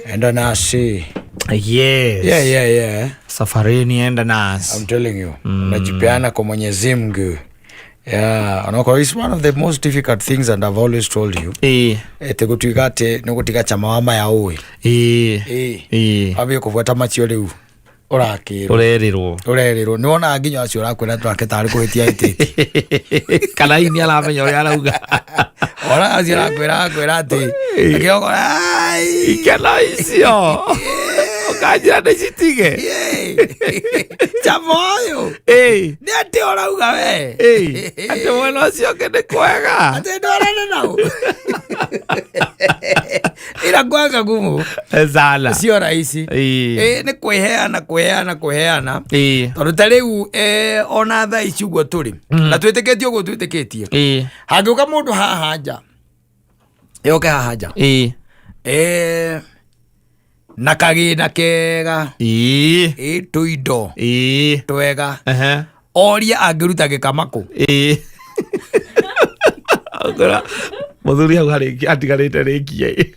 Enda nasi. Yes. Yeah. Safarini enda nasi. I'm telling you. Unajipeana kwa Mwenyezi Mungu. Yeah, anoko is one of the most difficult things, and I've always told you. Tegutuigate nugutika chama wa maya uwe. Abi kufuata machio riu. Urerirwo niwona nginya acio rakwira twake tari kuhitia ititi kana ini alamenya uri arauga ora acio rakwira ati akiogora ikena icio ukajira ndicitige chamoyo ni ati orauga we ati mwana ucio kende kwega ati ndorane nao ira kwanga gumu zala sio rahisi ni kweheana tondu tariu ona tha ici uguo turi na twitikitie uguo twitikitie hangiuka mundu haha nja yoke haha nja na kagina kega tuindo twega oria angiruta gikamaku agora muthuri hau hari atigarite rikie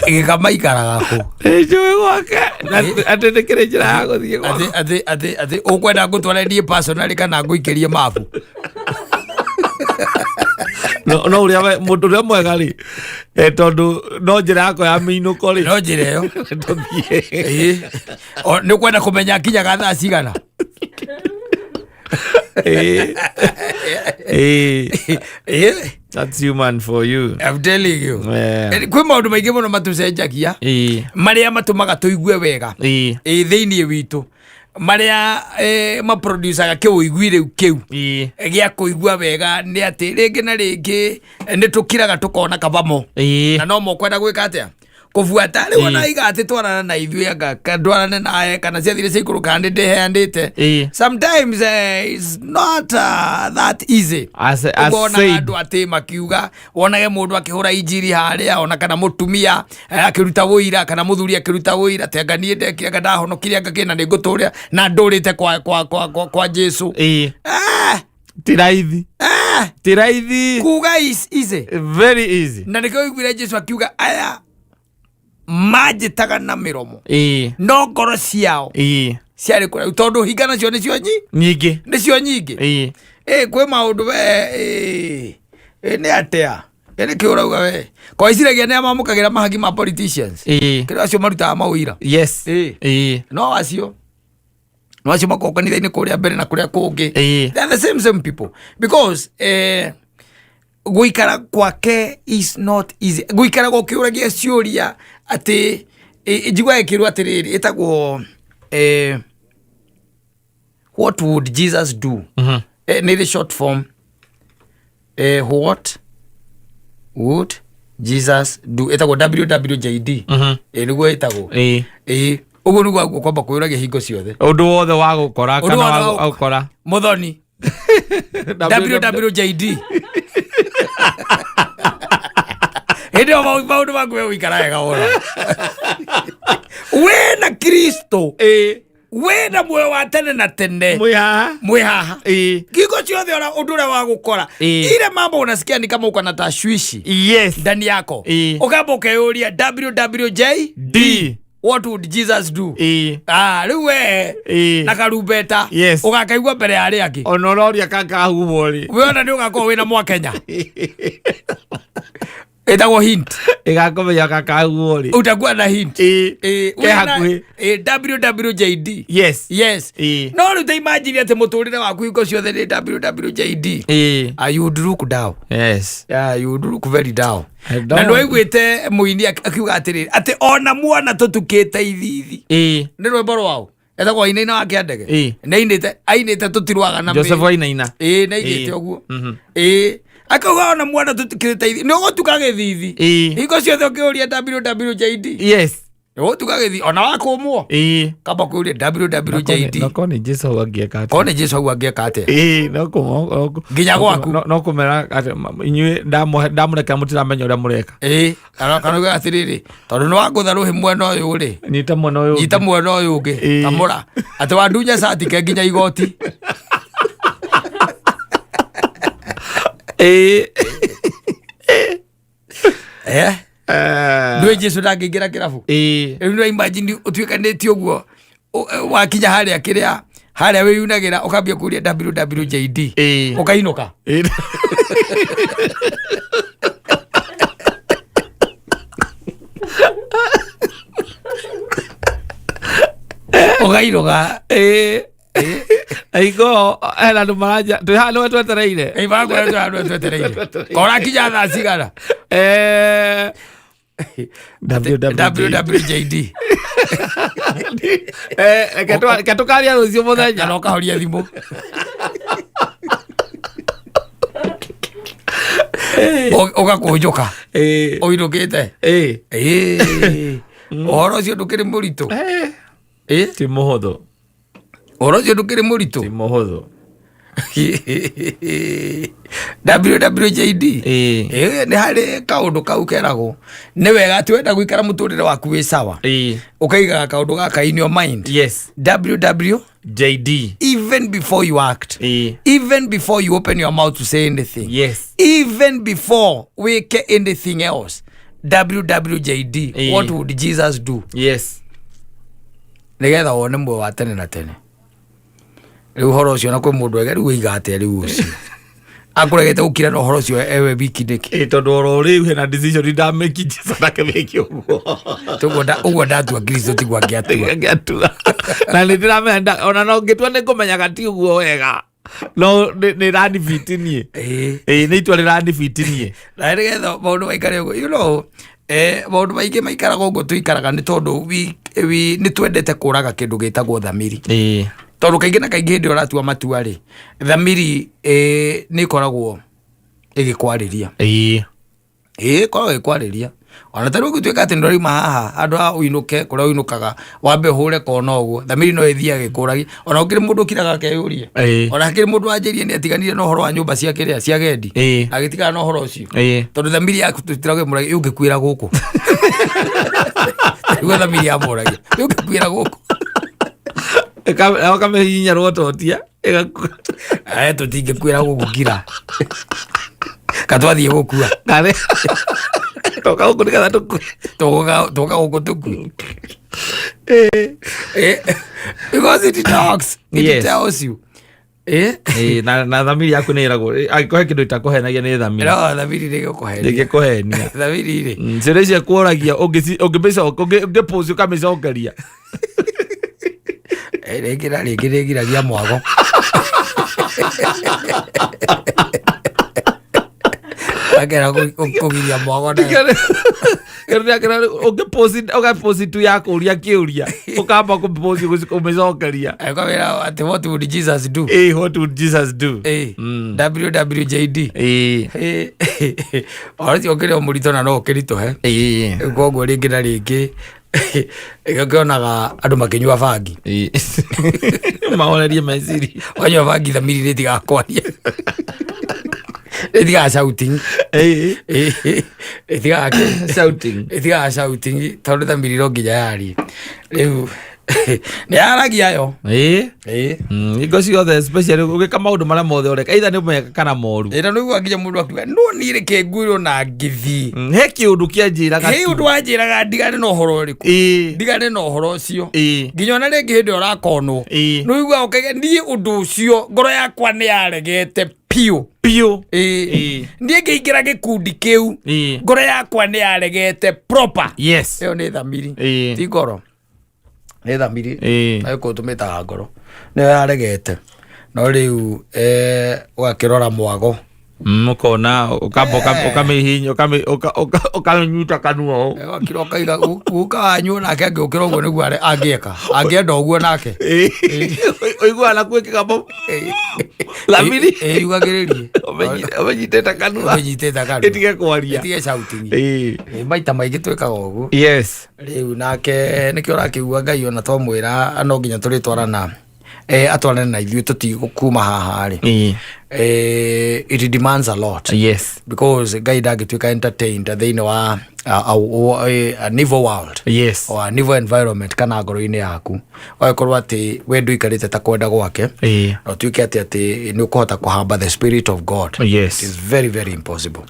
gikama ikaraga ku njui gwake atendekere njira ya guthie ati ukwenda ngutware ndie personally kana nguikirie mabu no uria mundu uria mwega ri tondu no njira yako ya minuko ri no njira yo ni kwenda kumenya kinyaga thaa cigana that's human for you. I'm telling you. Kwi maundu maingi muno matucenjagia maria matumaga tuigue wega thiini witu maria maproducaga kiuigui riu kiu gia kuigua wega ni ati ringi na ringi ni tukiraga tukona kabamo na no mokwenda gwika atia kufuata riu ona igati twarana na ithui anga ndwarane nae kana ciathire cikuru kandi ndiheandite sometimes it's not that easy as andu ati makiuga wonage mundu akihura injiri haria ona kana mutumia akiruta wuira kana muthuri akiruta wuira tenga nie ndeki anga ndahonokiria anga kina ni nguturia na ndurite kwa Jesu tiraithi kuga is easy, very easy, na nikio igwire Jesu akiuga aya majitaga na miromo no ngoro ciao ciari kura tondu hingana cio nicio nyingi kwi maundu we ni atia ni kiurauga we kwa isiragia ni amamukagira mahagi ma politicians kira acio marutaga mawira no acio mako kanitha-ini kuria mbere na kuria kungi they are the same people because guikara kwake is not easy. Guikara gokiuragia ciuria ati njigwa ekirwa atiriri itagwo what would Jesus do? Ni the short form what would Jesus do? Itagwo WWJD niguo itagwo uguo niguo kwamba kuyuragia hingo ciothe undu wothe wa gukora kana wa gukora muthoni WWJD ndio maundu maku we wikara wega ora we na Kristo we na muoyo wa tene na tene mwihaha gigo ciothe ora undu ria wa gukora ile mambo unasikia ni kama uko na tashwishi ndani yako ukamba ukeyuria WWJD what would Jesus do? Riu we na karumbeta ugakaigua mbere ya aria angi onoria kakahumori we ona ni ugakorwo wina Mwakenya itagwo hint igakomenya kakahumori utakuwa na hint hakuhi WWJD no riu ta imagine ati muturire waku hingo ciothe ni WWJD you would look down you would look very down na no igwite muini akiuga atiriri ati ona mwana tutukite ithithi ni rwimbo rwao etagwo Ainaina wa Kiandege ainite tutirwaga na Joseph Ainaina na igite oguo akauga ona mwana tutukite ithithi ni ugutuka githithi hingo ciothe ukiuria WWJD ugutuka githithi ona wakumwo kamba kuuria WWJD nakoni Jesu agieka kone Jesu agieka ate nginya gwaku no kumera inyue ndamureka mutiramenya uria mureka kana atiriri tondu ni wakutha ruhi mwena uyu ri nyita mwena uyu ungi kamura ati wandunya sati ke nginya igoti we Jesu ndangĩingĩra kĩrabu rĩu no imagine ũtuĩkanĩtie ũguo wakinya harĩa kĩrĩa harĩa wĩyunagĩra ũkambia kũria WWJD ũkainũka ũkainũka Aigo era ndo maraja tuhano twetereire kora kinya thaa cigana WWJD ketukaria rucio muthenya no kahoria thimu ũgakũnjũka ũinũkĩte ũhoro ũcio ndũkĩrĩ mũritũ ti mũhũthũ ũhoro ũcio ndũkĩrĩ mũritũ ti mũhũthũ WWJD nĩ harĩ kaũndũ kau keragwo nĩ wega atĩ wenda gũikara mũtũrĩre waku wĩ sawa ũkaigaga kaũndũ gaka in your mind. Yes. WWJD even before you act, even before you open your mouth to say anything, yes, even before weke anything else, WWJD what would Jesus do? Yes. Nĩgetha wone mwe wa tene na tene rĩu ũhoro ũcio na kwĩ mũndũ ega rĩu ũiga atĩa rĩu ũcio akũregete gũkira na ũhoro ũcio ewe wiki ndĩkĩ tondũ oro rĩu hena decision ndameki Jesu ndake wiki ũguo ndatua Kristo tigwa ngĩatua na nĩ ndĩramenya ona no ngĩtua nĩ ngũmenyaga ti ũguo wega no nĩ ranifitinie nĩ itua rĩranifitinie na nĩgetha maũndũ maikare ũguo you know maũndũ maingĩ maikaraga ũguo tũikaraga nĩ tondũ nĩ twendete kũraga kĩndũ gĩtagwo thamiri tondũ kaingĩ na kaingĩ hĩndĩ ũratua matua rĩ thamiri nĩ ĩkoragwo ĩgĩkwarĩria koragwo ĩgĩkwarĩria ona tarĩu gũtuĩka atĩ ndũraima haha handũ ha ũinũke kũrĩa ũinũkaga wambe ũhũre kona ũguo thamiri no ĩthiaga ĩkũragia ona gũkĩrĩ mũndũ ũkiraga akeyũria ona hakĩrĩ mũndũ wanjĩrie nĩ atiganire na ũhoro wa nyũmba cia kĩrĩa cia gendi agĩtigana na ũhoro ũcio tondũ thamiri yaku tũtiragwo mũrage ũngĩkuĩra gũkũ nĩguo thamiri yamũragia ũngĩkuĩra gũkũ akamehinya rototia tũtingĩkuĩra gũkũ kira katwathiĩ gũkua toka gũkũ nĩgetha toka gũkũ tũkue because it talks, it tells you na thamiri yaku nĩ ĩragwo angĩkorwo kĩndũ itakũhenagia nĩ thamiri thamiri nĩgĩkũhenia thamiri rĩ ciĩra icio kũragia ũngĩpost ũkamĩcokeria rĩngĩ rĩgiragia mwago akera kũgiria mwago ũgapost tu ya kũria kĩũria ũkamba kũmĩcokeria akwĩra atĩ what would Jesus do? What would Jesus do? WWJD ũcio ũkĩrĩ o mũritũ na no ũkĩritũhe koguo rĩngĩ na rĩngĩ ĩgakĩonaga andũ makĩnyua bangi mahorerie meciri wanyua bangi thamiri rĩtigakwaria rĩtigaga shouting rĩtigaga shouting tondũ thamiri no nginya yarie rĩu nĩ yaragia yo ingo ciothe especially ũgĩka maũndũ marĩa mothe ũreka either nĩ mega kana moru na nĩguo nginya mũndũ akiuga no niĩ reke ngwĩrwo na ngĩthiĩ he kĩũndũ kĩanjĩraga he ũndũ wanjĩraga ndigane na ũhoro ũrĩkũ ndigane na ũhoro ũcio nginya ona rĩngĩ hĩndĩ ũrakonwo nĩiguaga ũkaiga niĩ ũndũ ũcio ngoro yakwa nĩ yaregete piũ niĩ ngĩingĩra gĩkundi kĩu ngoro yakwa nĩ yaregete proper ĩyo nĩ thamiri ti ngoro nĩ thamiri agĩkũrũ tũmĩtaga ngoro nĩyo yaregete no rĩu ũgakĩrora mwago ũkona ũkamĩhinya ũkamĩnyita kanua ũgakĩra ũkaiga guka wanyu nake angĩũkĩra ũguo nĩguo angĩenda ũguo nake ũiguaga na gwĩkĩga thamiri yugagĩrĩrie ũmenyitĩte kanua ĩtige kwaria ĩtige shouting maita maingĩ twĩkaga ũguo rĩu nake nĩkĩo ũrakĩigua Ngai ona twamwĩra no nginya tũrĩtwarana atwarane na ithuĩ tũtigũkuma haha rĩ it demands a lot because Ngai ndangĩtuĩka entertained thĩinĩ wa a nivo world or a nivo environment kana ngoro-inĩ yaku wagĩkorwo atĩ we ndũikarĩte ta kwenda gwake na ũtuĩke atĩ nĩ ũkũhota kũhamba the spirit of God. It is very very impossible.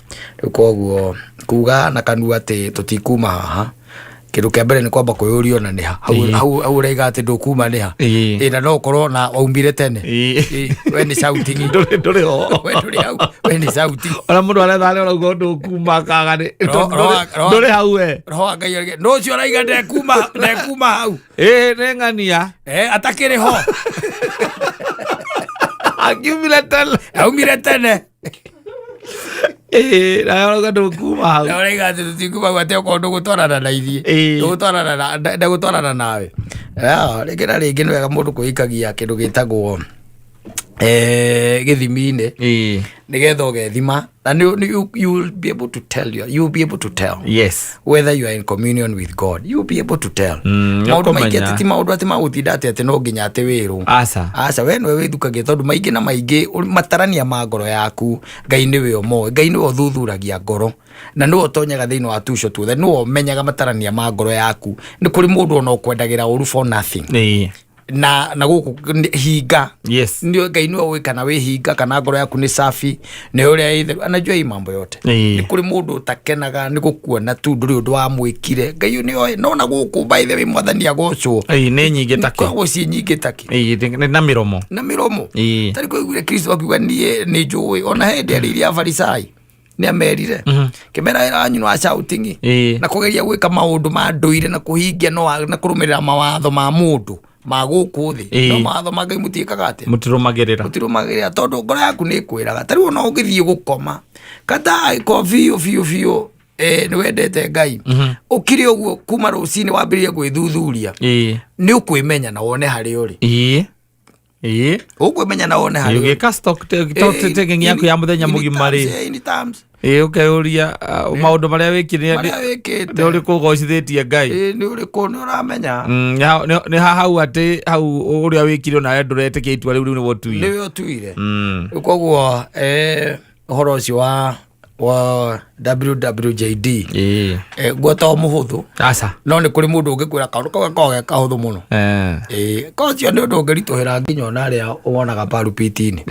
Koguo kuga na kanua ati tutikuma haha kindu kia mbere ni kwamba kuyurio na niha hau reiga ati ndukuma niha ina no korwo na aumbire tene we ni shouting nduri ho we ni shouting ona mundu aretha le ugo ndukuma kaga ni nduri hau we roho ngai no cio reiga ndekuma hau ne ngania atakire ho aumire tene na yo ndo kuma hau na reiga ati tutikuma gwate ko ndo gutwarana na ithie ndugutwarana nawe ringi ni wega mundu kuikagia kindu gitagwo githimi-ini nigetha ugethima na you'll be able to tell yes whether you are in communion with God. You'll be able to tell maundu maingi ati maundu ati maguthinda ati no nginya ati wiru aca we nwe withukagia tondu maingi na maingi matarania ma ngoro yaku Ngai niwe omo Ngai niwe uthuthuragia ngoro na niwe utonyaga thiini wa tuco tuothe niwe umenyaga matarania ma ngoro yaku ni kuri mundu ona ukwendagira uru for nothing na guku hinga yes ndio Ngai niwe we kana we hinga kana ngoro yaku ni safi ni uria itheru anajua hii mambo yote ni kuri mundu utakenaga ni gukuona tu nduri undu wa mwikire Ngai niwe nona guku by the way mwathani agocwo ni nyingi take kwa ci nyingi take na miromo tari kuigure Kristo akiuga ni njui ona hende ari Afarisai ni amerire kimera ranyu no shouting na kugeria gwika maundu ma nduire na kuhingia na kurumirira mawatho ma mundu maguku thi no matho mangai mutiikaga ati mutirumagirira tondu ngoro yaku ni kwiraga tari ona ungithie gukoma kata ko fiu ni wendete Ngai ukiri uguo kuma rucini wambirie gwithuthuria ni ukwimenya na wone hari uri ukwimenya na wone hari ugika stock taking yaku ya muthenya mugima ri ukeuria maundu maria wikire ni uri kugocithitie Ngai ni uri ku ni uramenya ni hau ati hau uria wikire na nduretikia itua riu ni wotuire ni wotuire koguo uhoro ucio wa WWJD gwota muhuthu aca no ni kuri mundu ungikwira kaundu kau kahuthu muno kocio ni undu ungirituhira nginya ona aria wonaga parupiti-ini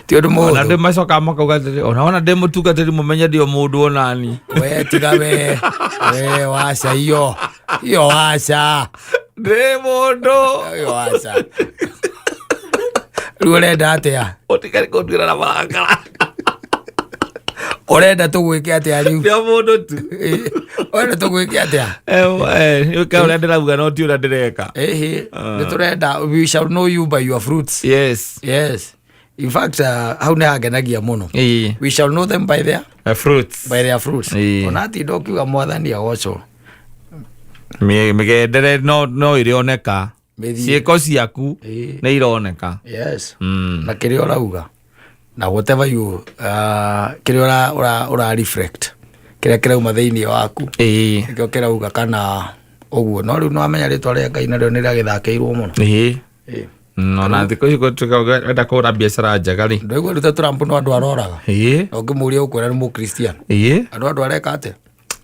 ti undu muhuthu ona ndi macoka makauga ona ndi mutungatiri mumenye ndio mundu onani we tiga we waca iyo waca ndi mundu iyo waca riu urenda atia utikari kundwira na marakara urenda tugwike atia riu ndio mundu tu urenda tugwike atia uka urenda ndirabuga no ti ura ndireka ni turenda we shall know you by your fruits yes in fact hau ni hagenagia muno we shall know them by their fruits ona ti ndokiuga mwathani agocwo migendere no irioneka ciiko ciaku nĩ ironeka na kĩrĩa ũrauga na whatever you kĩrĩa ũra reflect kĩrĩa kĩrauma thĩinĩ waku nĩkĩo kĩrauga kana ũguo no rĩu nĩwamenya rĩtwa rĩa Ngai narĩo nĩrĩagĩthakĩirwo mũno ona thikũ ici enda kũhũra biacara njega rĩ ndũigua rĩu ta Trump no andũ aroraga na ũngĩmũria ũkwĩra nĩ mũkristiano andũ areka atĩa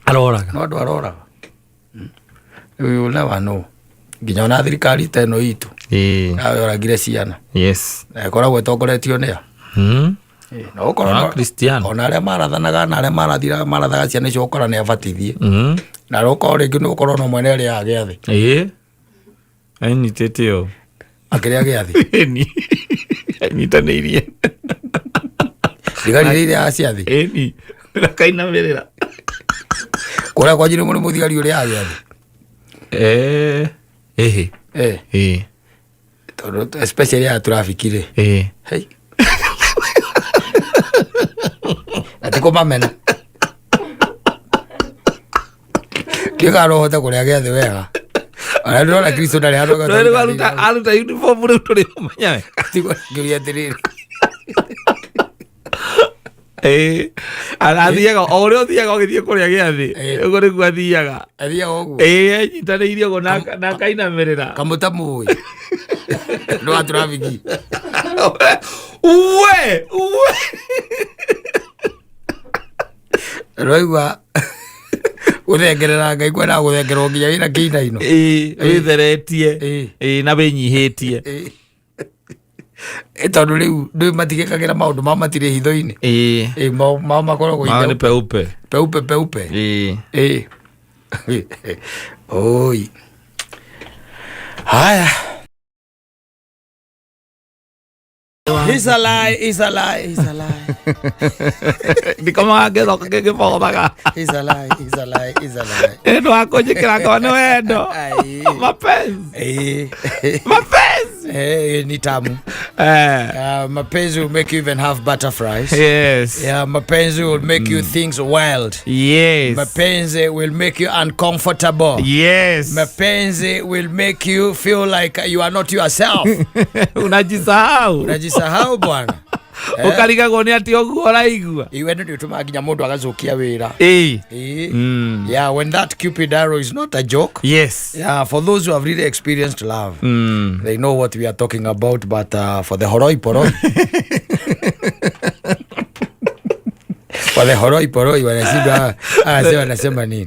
aroraga no andũ aroraga you will never know nginya ona thirikari teno itu yoragire ciana koragwo itongoretio nĩa na ukorwo Kristiano ona aria marathanaga na aria marathaga ciana icio ukora nĩ abatithie na ukorwo rĩngĩ nĩ ukorwo no mwene aria agĩathĩ anyitĩte o akĩrĩa gĩathĩ anyitanĩirie thigari iria aciathĩ akainamĩrĩra kũrĩa kwanjire mũnĩ mũthigari ũrĩa agĩathĩ especially ya traffic ri hey atiko mamena kiga roho kuria giathi wega ana ndona Kristo ndari aroga aruta uniform ri turi manya tiko ngiria tiriri arathiaga o ũrĩa ũthiaga ũgĩthiĩ kũrĩa gĩathĩ ũguo nĩguo athiaga ũguo nyitanĩirie ũguo na akainamĩrĩra kamũta mũĩ no wa traffic uwe roigua gũthengerera Ngai kwenda gũthengerwo nginya wĩna kĩinaino wĩtheretie na wĩnyihĩtie tondu riu ndu matigikagira maundu ma matire hitho-ini ma makoragwo ni peupe oi haya. He's a lie. Ni kama agezo kage podaga. He's a lie. Endo akojikira kono endo. Mapenzi. Ni tamu. Mapenzi will make you even have butterflies. Yes. Yeah, mapenzi will make you things wild. Yes. Mapenzi will make you uncomfortable. Yes. Mapenzi will make you feel like you are not yourself. Unajisahau bwana. Ukarigagwo ni ati oguo uraigua. Iwe ndio tuma nginya mundu agacokia wira. Yeah, when that Cupid arrow is not a joke. Yes. Yeah, for those who have really experienced love, they know what we are talking about, but for the horoi poroi. For the horoi poroi wanasema nini?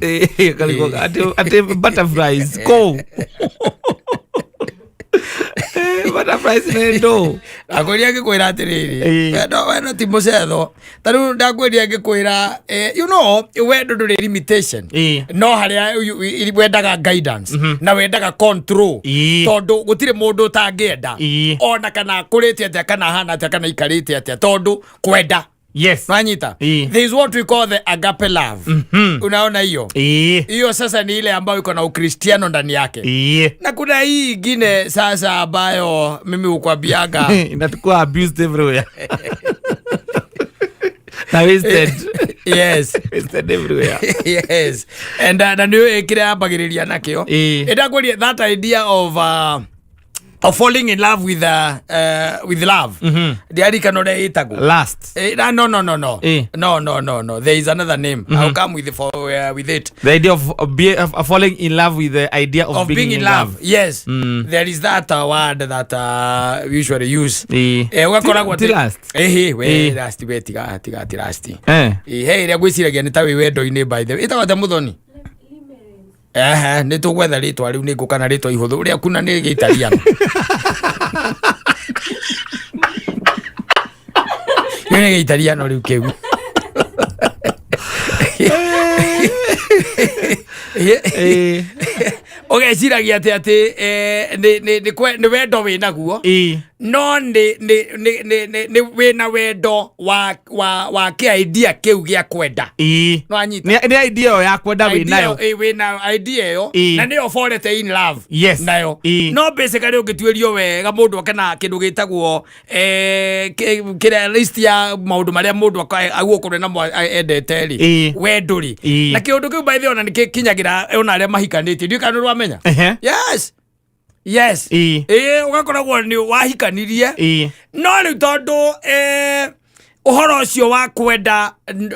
Ati butterflies go. Butterflies nendo. Akoria ngikwira atiriri. Wendo ti mucetho. Tariu ndakweria ngikwira you know wendo nduri limitation. No haria wendaga guidance na wendaga control. Tondu gutire mundu utangienda. Ona kana kurite atia kana hana atia kana ikarite atia tondu kwenda. Yes. Nanyita. There is what we call the agape love. Unaona hiyo? Hiyo sasa ni ile ambayo iko na ukristiano ndani yake. Na kuna hii ingine sasa ambayo mimi ukwambiaga inatukua abused everywhere. Wasted. Yes. Wasted everywhere. Yes. And ndio ekire abagiriria nakio. Edakweria that idea of falling in love with love. Diari kanore itago. Last. No. No. There is another name. I'll come with it. The idea of falling in love with the idea of being in love. Yes. There is that word that we usually use. Last. Last. Ria gwiciragia ni tawi wendo-ini by the way. Itawata muthoni. Ni tugwetha ritwa riu ni ngukana ritwa ihuthu ria kuna ni Gitariano. Ni Gitariano riu kiu. Ugeciragia ati ni wendo winaguo. No ni wina wendo wa kia idea kiu gia kwenda. No anyita. Ni idea ya kwenda winayo. Wina idea yo na ni offorete in love. Yes. Nayo. No basically ugituerio wega mundu akana kindu gitagwo kira list ya maundu maria mundu agukorwe na endete ri wenduri. Na kiundu kiu by the ona nikinyagira ona aria mahikanite. Ndio kana rwamenya? Yes. Ugakoragwo ni wahikanirie. No riu tondu uhoro ucio wa kwenda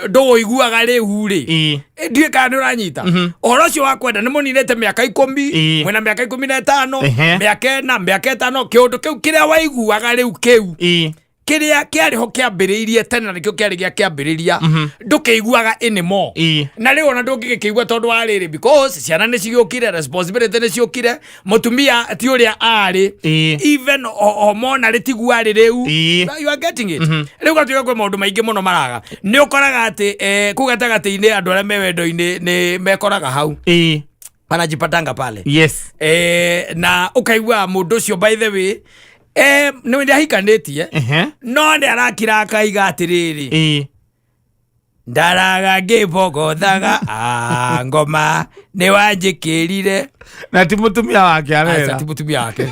nduiguaga riu ri. Ndiye kana uranyita. Uhoro ucio wa kwenda ni muninete miaka 10, mwena miaka 15, miaka 4, miaka 5, kiundu kiu kiria waiguaga riu kiu. Kiria kiariho kiambiriirie tene na nikio kiari gia kiambiriria ndukeiguaga anymore. Na riu ona ndungigikigua tondu wa riri because ciana ni cigiukire, responsibility ni ciukire, mutumia ti uria ari, even hormone ritigua riu. You are getting it. Riu gatuika kwa maundu maingi muno maraga ni ukoraga ati kugatagati-ini andu aria mewendo-ini ni mekoraga hau anajipatanga pale. Yes. Na ukaigua mundu ucio by the way ni wende ahikanitie no ndi arakira akaiga atiriri ndaraga ngibogothaga ngoma ni wanjikirire na ti mutumia wake arera. Ti mutumia wake.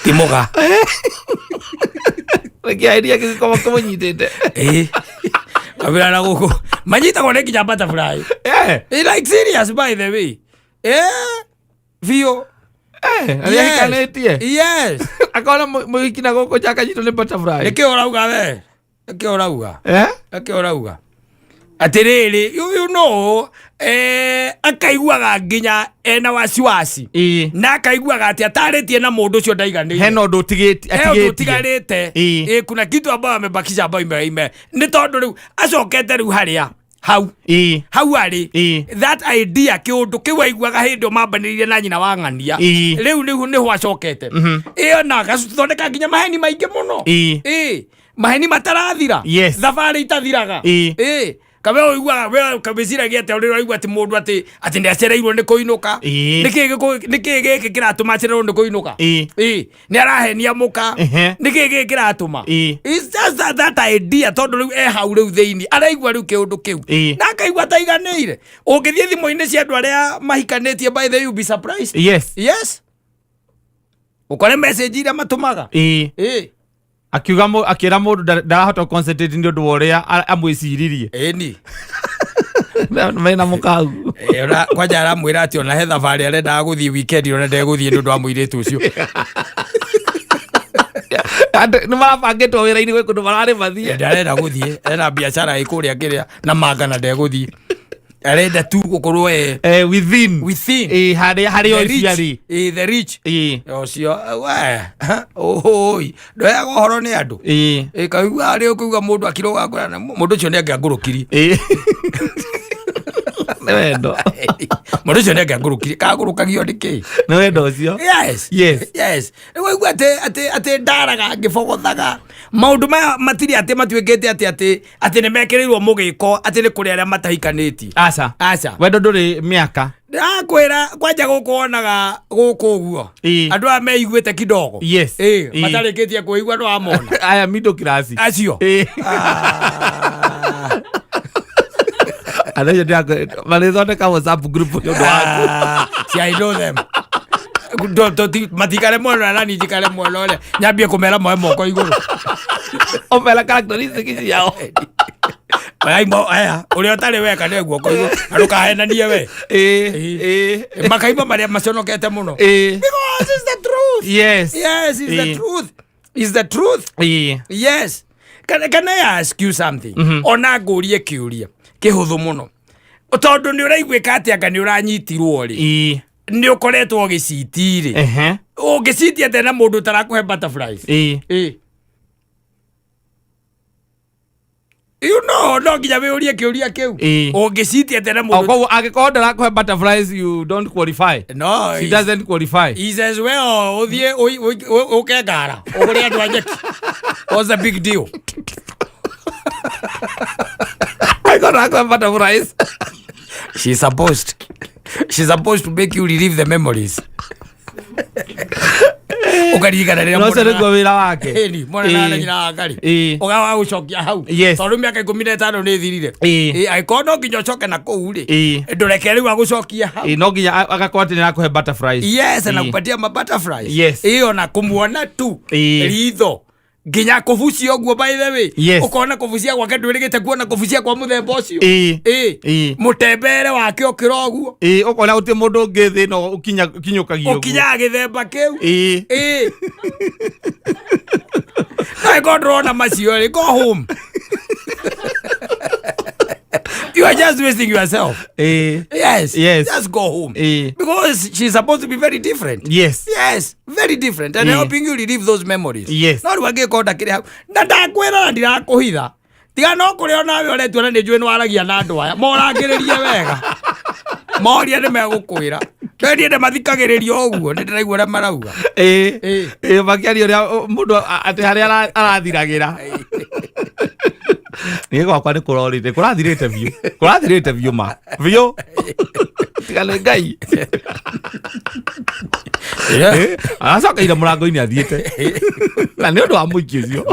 Timoga Rekia kama kama nyitete. Kabila na guku manyita ko neki jambata fly. Like serious by the way. Vio. Yes. Akona muikina goko chaka jito ne butterfly. Eke orauga we. Eke orauga. Atiriri, you know, akaiguaga nginya ena wasiwasi. Na akaiguaga ati ataritie na mundu ucio ndaiganire. Heno ndu tigarite. Kuna kitu ambayo amebakisha ambayo ime. Ni tondu riu acokete riu haria. hau ari that idea kiundu kiwaiguaga hindu mambaniririe na nyina wa ng'ania riu niho acokete iyo na gathondeka nginya maheni maingi muno maheni matarathira thabari itathiraga kabe oigua we kabeciragia ati uri oigua ati mundu ati ndiacereirwo ni kuinuka niki giki kiratuma acererwo ni kuinuka ni arahenia muka niki giki kiratuma it's just that idea tondu riu hau riu theini araigua riu kiundu kiu na akaigua taiganire ungithie thimo-ini cia andu aria mahikanitie by the way you be surprised yes ukore message ira matumaga akira mundu ndarahota concentrate ndi undu woria amwiciririe ni mena mukagu ora kwaja aramwira ati ona hetha bari arenda guthie weekend ona ndeguthie ndu wa muiritu ucio ni marabangitwo wira-ini gwi kundu marari mathie ndarenda guthie ena biashara ikuria kiria na mangana ndeguthie arenda tu gukorwo within hari ociari the rich ocio oi ndoya gohoro ni andu kaigua ari ukuiga mundu akiroga ngora mundu ucio ni angiangurukiri ni wendo mundu ucio ni angiangurukiri kagurukagio niki ni wendo ucio yes waigua ati ndaraga ngibogothaga maundu maya matiri ati matuikite ati ni mekirirwo mugiko ati ni kuri aria matahikanitie aca wendo nduri miaka ndakwira kwanja gukuonaga guku uguo andu a meiguite kidogo matarikitie kuigua ndo amona aya middle class acio anayo ndia malithondeka WhatsApp group ndo waku I know them matikare mwana na njikare mwana ole nyambie kumera moe moko iguru omela characteristics yao aya uri otari weka ne guoko iguru aruka henanie we makaimba maria maconokete muno because it's the truth yes it's the truth yes can I ask you something ona ngurie kiuria kihuthu muno tondu ni uraiguika ati anga ni uranyitirwo ri ni ukoretwo gicitiri ungiciti ate na mundu tarakuhe butterflies you know no nginya we urie kiuria kiu ungiciti ate na mundu kwa agikorwo ndarakuhe butterflies you don't qualify no she doesn't qualify he says well uthie ukengara ugure andu anjeki what's the big deal I got a butterflies she's supposed to make you relive the memories ukarigana rira no sere go wira wake ni mwana na nyina akari ugawa gucokia hau tondu miaka 15 ni thirire aikono nginya coke na kou ri ndureke riu agucokia hau no nginya agakwati ni akuhe butterflies yes na kupatia ma butterflies iyo na kumuona tu ritho nginya kubucia oguo by the way ukona kubucia gwake ndwirigite kuona kubucia kwa muthemba ucio mutembere wake okira oguo ukona uti mundu ngithi no kinyukagio ukinya githemba kiu I got rona macio go home you are just wasting yourself yes just go home because she's supposed to be very different yes very different and helping you relive those memories no wage konda kire hau na ndakwira na ndirakuhitha tiga no kuri ona we oretwo na njue nwaragia na andu aya morangiririe wega moria ni megukwira ndendie mathikagiririo uguo ni ndiraigua ria marauga makiaria ria mundu ati haria arathiragira ni gwakwa ni kurorite kurathirite biu ma biu tigane ngai aracoka ira murango-ini athiite na ni undu wa muiki ucio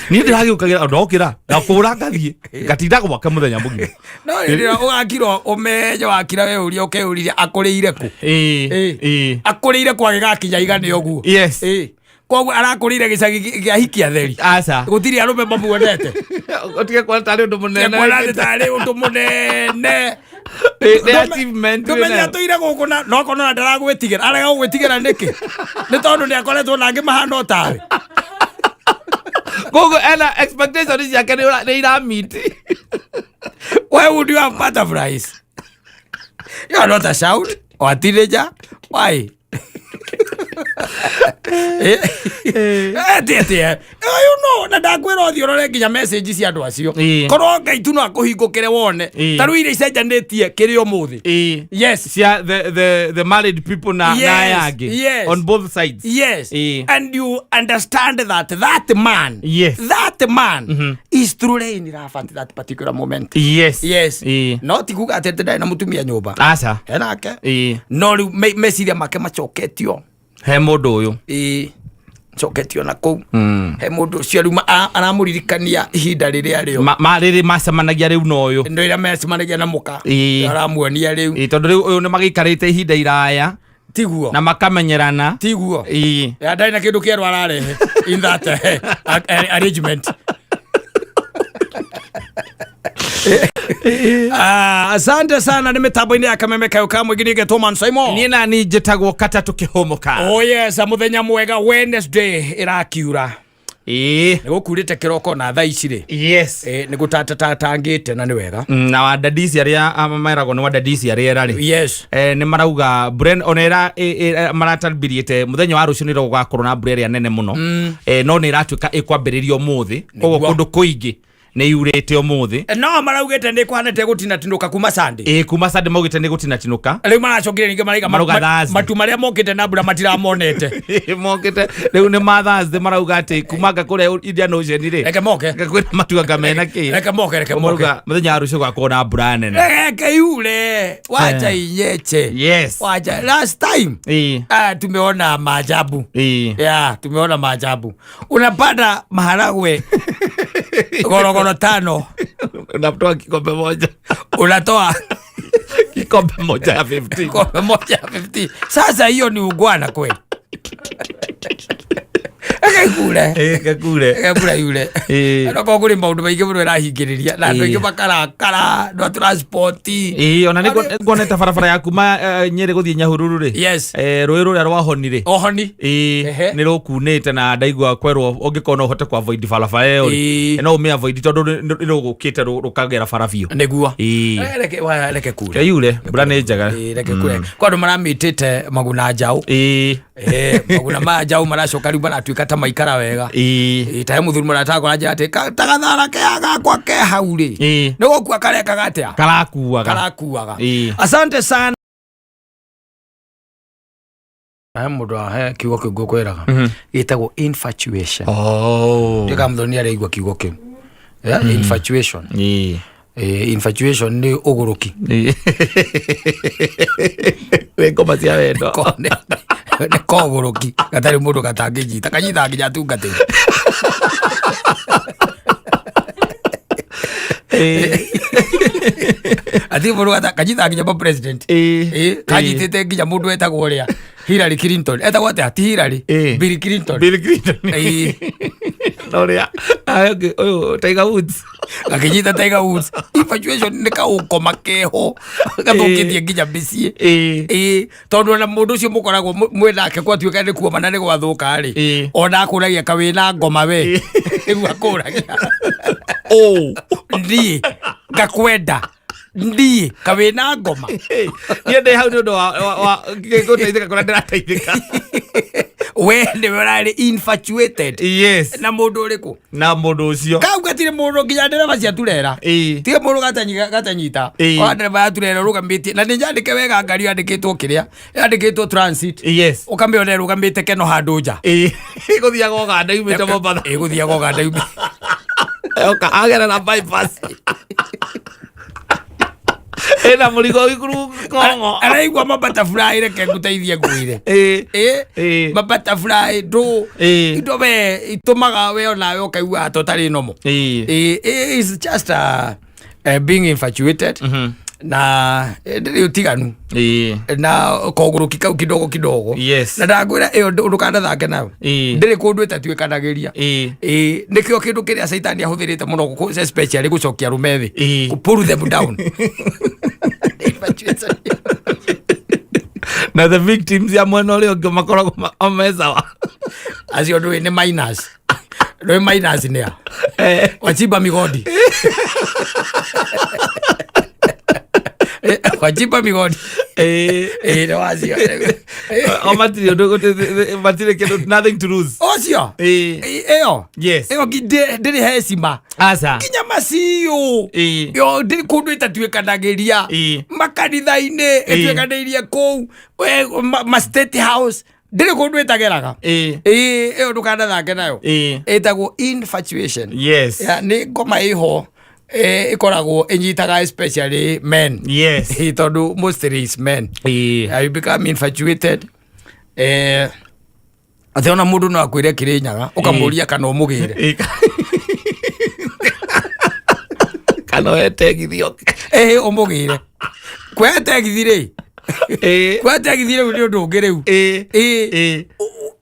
ni ndiragiukagira ndokira ngakura ngathie ngatinda gwaka muthenya mugima no ndirira ugakirwo umenye wakira we uria ukeuriria akurire ku akurire ku agigakinya igane oguo koguo arakurire gicagi gia hikia theri aca gutiri arume mamuonete utige kwa tari undu munene kwa tari undu munene the achievement tumenya tuire guku na no kono ndaragwitigira arega gwitigira niki ni tondu ni akoretwo nangi mahana tawe gogo ena expectations yake ni ira meet why would you have butterflies you are not a shout or a teenager why you know na ndakwira othio rore nginya message cia andu acio korwo Ngai tu no akuhingukire wone taru ire icenjanetie kiri umuthi yes cia the married people na yangi on both sides and you understand that man is truly in that particular moment not kuga atete ndai na mutumia nyumba aca enake no riu meciria make macoketio he mundu uyu choketio na kou he mundu cio riu aramuririkania ihinda riria rio riri macemanagia riu no uyu ndo ira macemanagia na muka aramuonia riu tondu riu uyu ni magikarite ihinda iraya tiguo na makamenyerana tiguo ndai na kindu kieru ararehe in that arrangement. Asante sana ni mitambo-ini ya Kameme Kayuka mwingine geto Man Simon ni na ni njitagwo kata tukihomoka yes muthenya mwega Wednesday irakiura ni gukurite kiroko na thaa icire ni gutatatangite na ni wega na wadadisi aria amairago ni wadadisi aria rari ni marauga Bren onera maratabiriete muthenya wa rucio ni rugakorwo na mbura ria nene muno no ni iratuika ikwambiririo muthi koguo kundu kuingi ni yurete omuthi no maraugete ndi kwanete gutina tinuka kuma Sunday kuma Sunday mogite ni gutina tinuka riu maracongire ninge maraiga matu maria mokite na mbura matiramonete mokite riu ni Thursday marauga ati kumanga kuria Indian Ocean ri reke moke kwina matuga mena ki reke moke muthenya wa rucio gwakorwo na mbura nene reke yule wacha inyeche wacha last time tumeona maajabu tumeona maajabu unapata maharagwe gorogoro 5 unatoa kikombe moja unatoa kikombe moja ya 50 kikombe moja ya 50 sasa hiyo ni ugwana kweli Ekakule yule Noko kuri maundu maingi muno irahingiriria na andu aingi makarakara ndo transport ona ni ngoneta barabara ya kuma Nyeri guthie Nyahururu ri rui ruria rwahoni ri ohoni ni rukunite na ndaigua kwerwo ungikona uhote kwa avoid barabara iyo no ume avoid tondu ni rugukite rukagera barabio niguo reke kure yule mbura ni njega reke kure kwa andu maramitite maguna njau maguna ma njau maracoka riu baratuika ta maikara wega tahe muthuri muratako raja ati tagathara keaga kwa ke hauri nigo kwa kareka gatia karakuaga asante sana mundu ahe kiugo kiu kweraga gitagwo infatuation ndika mthoni araigua kiugo kiu infatuation infatuation ni uguruki ngoma cia wendo ne koguruki gatari mundu gatangijita kanyita nginya tungate ati mundu kanyita nginya president kanyitite nginya mundu etagwo ria Hillary Clinton etagwo ati Hillary Bill Clinton Noria oyo Tiger Woods akinyita Tiger Woods infatuation ni ka ukoma keho gathukitie nginya bicie tondu na mundu ucio mukoragwo mwendake kwa tuika ni kuoma na ni gwathuka ri ona akuragia kawina ngoma we igu akuragia ndi gakwenda ndi kawina ngoma yende hau ndo wa giguteithika kora ndirateithika we ni werari infatuated na mundu uriku na mundu ucio kau gatire mundu nginya ndereba cia turera tiga mundu gatanyita wa ndereba ya turera rugamite na ninjandike wega ngari yandikitwo kiria yandikitwo transit ukambiona rugamite keno handu nja guthiaga Uganda yumite Mombasa guthiaga Uganda yumite oka agera na bypass ena muligo ikuru kongo araigwa mabutterfly reke nguteithie nguire mabutterfly do indo be itumaga we ona we ukaigua totally normal is just being infatuated na ndiri utiganu na koguruki kau kidogo na ndagwira iyo ndukanda thake nayo ndiri kundu etatuikanagiria nikio kindu kiria Saitani ahuthirite muno especially gucokia rumethi ku pull them down na the victims ya mwana ule makoragwo omezawa acio ndu ni minus no minus ni wachimba migodi wachimba migodi no azio matire kendo nothing to lose ocio yes ndiri hecima asa kinya macio yo ndiri kundu itatuikanagiria makanitha-ini ituikanairie kuu ma state house ndiri kundu itageraga iyo ndukanathake nayo itagwo infatuation yes ni ngoma iho ikoragwo inyitaga especially men yes tondu mostly is men you become infatuated athiona mundu no akwire kirinyaga ukamuria kana umugire kana etegithio umugire kwetegithire kwetegithire uri undu ungi riu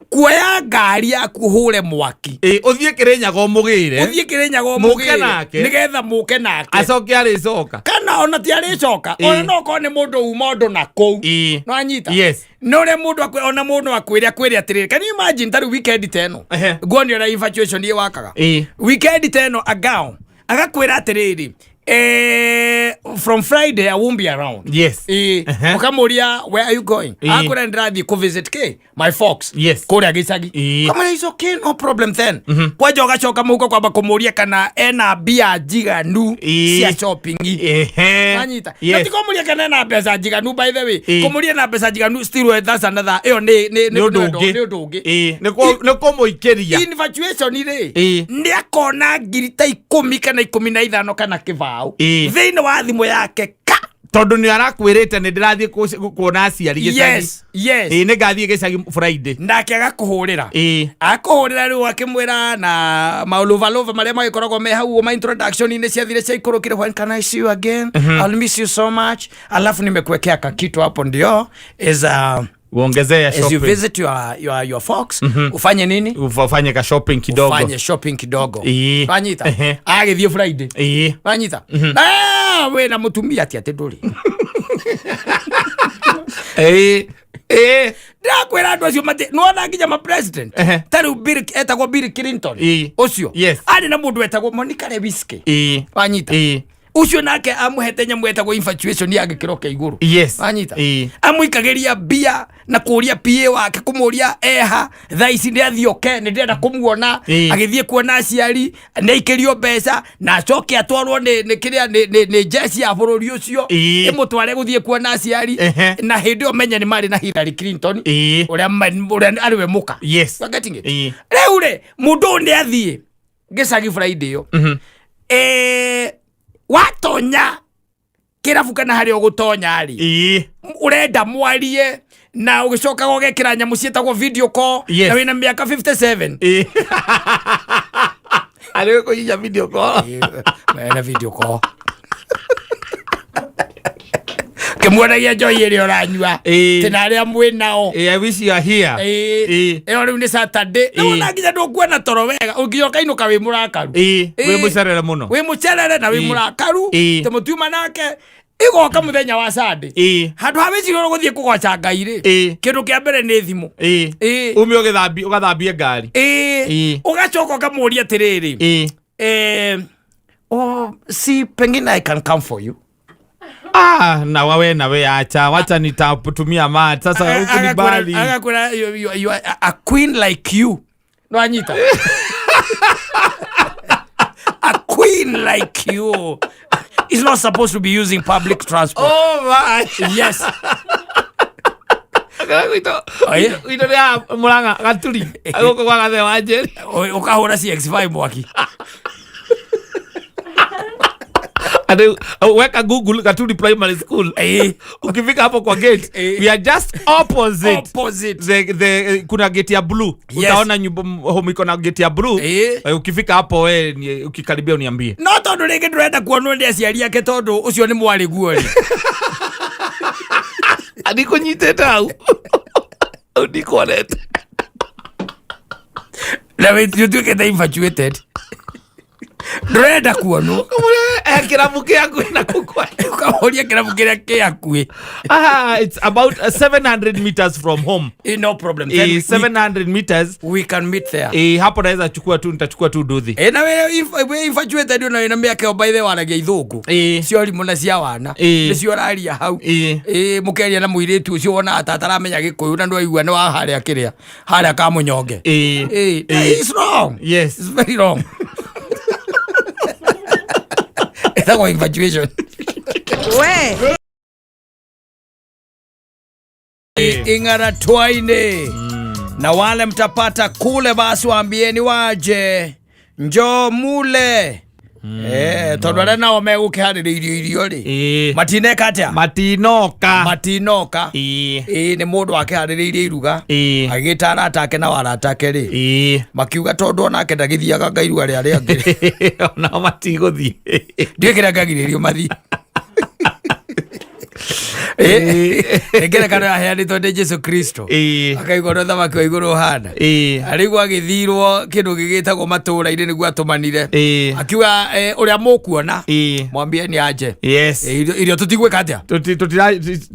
kuoya ngari yaku hure mwaki uthie kirinyaga umugire nigetha muke nake acoke aricoka kana ona ti aricoka ona no ko ni mundu uma undu na kou no anyita yes no re mundu ona mundu akwire atiriri can you imagine tari weekend teno gwoni ora infatuation ye wakaga weekend teno agao agakwira atiriri from Friday I won't be around. Yes. Ukamuria, where are you going? Akura ndathi ko visit K my folks. Yes. Kore agicagi. Kama is okay, no problem then. Kwa joga choka muko kwa kumuria kana ena bia jiganu cia shopping. Anyita. Nati kumuria kana ena pesa jiganu by the way. Kumuria na pesa jiganu still that's another. Eyo ne odoge. Ne komuikeria. Infatuation ire. Ndi akona ngirita 10 kana 15 kana kiva thĩinĩ wa thimũ yake tondu ni arakwirite ni ndirathie kuona aciari gicagi ni ngathie gicagi Friday ndake agakuhurira riu akimwira na mauluvalova maria magikoragwo me hau ma introduction ni ciathire cia ikurukire when can I see you again I'll miss you so much alafu nimekuwekea kakitu hapo ndio is uongezea shopping. As you visit your folks, ufanye nini? Ufanye ka shopping kidogo. Ufanye shopping kidogo. Fanyita. Agithie Friday. Fanyita. We na mutumia ati nduri. Ndakwira andu acio mate nona nginya ma president. Tari Bill etagwo Bill Clinton. Ucio. Ari na mundu etagwo Monica Lewinsky. Fanyita. Ucio nake amuhete nyamu etagwo infatuation ya gikiro kia iguru. Anyita. Amuikageria bia na kuria PA wake kumuria eha thaa ici ndi athioke ndi ndenda kumuona agithie kuona aciari na ikirio mbeca na acoke atwarwo ni kiria ni jeshi ya bururi ucio imutware guthie kuona aciari na hindi o menya ni mari na Hillary Clinton uria ariwe muka wagatinge riu ri mundu ndi athie gicagi Friday yo watonya kirabu kana hari ogutonya ri urenda mwarie na ugicoka gogekira nyamu cietagwo video call na wina miaka 57 ari ko iya video call na video call kemwonagia joy iri oranyua tina aria mwinao I wish you are here riu ni Saturday no na nginya ndũkuona toro wega ũngĩoka inuka wi mũrakaru wi mucerere muno wi mucerere na wi mũrakaru te mutiuma nake igoka muthenya wa Sunday handu ha wicirwo guthie kugoca Ngai ri kindu kia mbere ni thimu umi ugathambie ngari ugacoka ukamuria atiriri si pengine I can come for you na we acha wacha nitatumia mat sasa huku ni bali agakura you are a queen like you no anyita a queen like you is not supposed to be using public transport. Oh my yes wito ya Muranga Gaturi agoko kwa gathe wa Njeri ukahura CX5 mwaki ade weka Google Gaturi Primary School ukifika hapo kwa gate we are just opposite the kuna gate ya blue utaona nyumba home iko na gate ya blue ukifika hapo we ukikaribia uniambie no tondu ringi ndurenda kuonwo ndi aciari yake tondu ucio ni mwari guori adiko nyite tau udiko net na we you do get infatuated Ndrenda kuono. Kirabu kiaku na kukwa. Ukahoria kirabu kiaku. It's about 700 meters from home. No problem. 700 meters. We can meet there. Hapo naweza nitachukua tu nduthi. Na wewe infatuated ndio na miaka by the waragia ithuku. Cio rimũ na cia wana. Nicio raria hau. Mukeria na muiritu ucio wona atataramenya Gikuyu na ndo aigua ni wa haria kiria. Haria ka munyonge. It's wrong. Yes. It's very wrong. It's not infatuation. We. Ing'ara Twaine. Na wale mtapata kule basi waambieni waje. Njoo mule. Tondu arĩa nao megũkĩharĩrĩirio irio rĩ matineka atĩa matinoka nĩ mũndũ wakĩharĩrĩirie iruga agĩta arata ake na arata ake rĩ makiuga tondũ onake ndagĩthiaga ngairuga rĩa arĩa angĩ onao matigũthiĩ ndiĩ kĩrĩa ngagirĩrio mathiĩ ngerekano yaheanĩtwo nĩ Jesu Kristo akaigwo na thamaki wa igũrũ hana arĩguo agĩthirwo kĩndũ gĩgĩtagwo matũũra-inĩ nĩguo atũmanire akiuga ũrĩa mũkuona mwambieni anje irio tũtigwĩka atĩa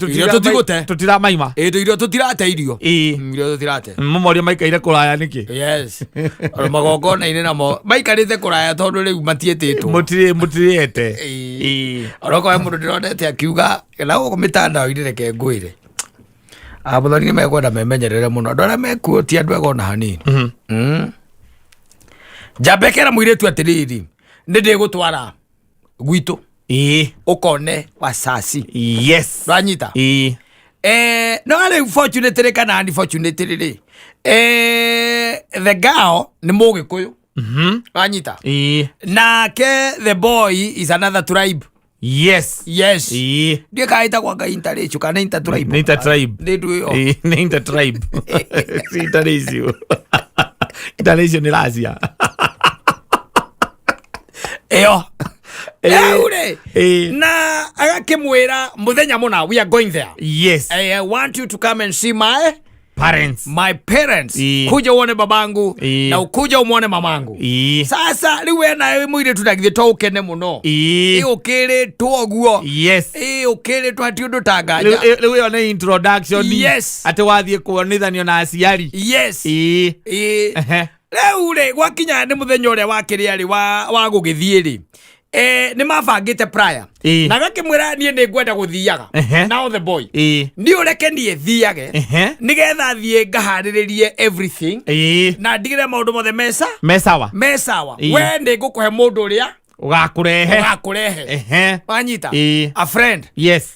irio tũtigũte tũtiramaima irio tũtirate irio tũtirate momoria maikaire kũraya nĩkĩ yes magongona-inĩ namo maikarĩte kũraya tondũ rĩu matiĩtĩtwo mũtirĩete orokorwo mũndũ ndĩronete akiuga na gũkũ mĩtandao-inĩ reke ngwĩre abũthani nĩ mekwenda memenyerere mũno andũ arĩa mekuo ti andũ ega ona hanini njambekera mũirĩtu atĩrĩrĩ nĩ ndĩgũtwara gwitũ ũkone wacaci yes ranyita no rĩu fortunately kana unfortunately rĩ the girl nĩ mũgĩkũyũ ranyita nake the boy is another tribe. Yes. Dia kaita kwa ka interracial kana intertribe. Ni intertribe. Si interracial. Interracial ni Asia. Ure. Na agakimwira muthenya muna we are going there. Yes. I want you to come and see my parents. Kuja uone babangu na ukuja umuone mamangu. Sasa riwe na mwire tunagithie tokene muno. Ukire twoguo. Yes. Ukire twati undu tangaja. Riwe ona introduction. Yes. Ate wathie kuonithanio na aciari. Yes. Ure gwakinya ni muthenya uria wakiria ri wa gugithie ri. Ni mabangite prior na gakimwira nie ni ngwenda guthiaga now the boy ni ureke nie thiage nigetha thie ngahariririe everything na ndigire maundu mothe mesawa we ndi ngukuhe mundu uria ugakurehe wanyita a friend. Yes.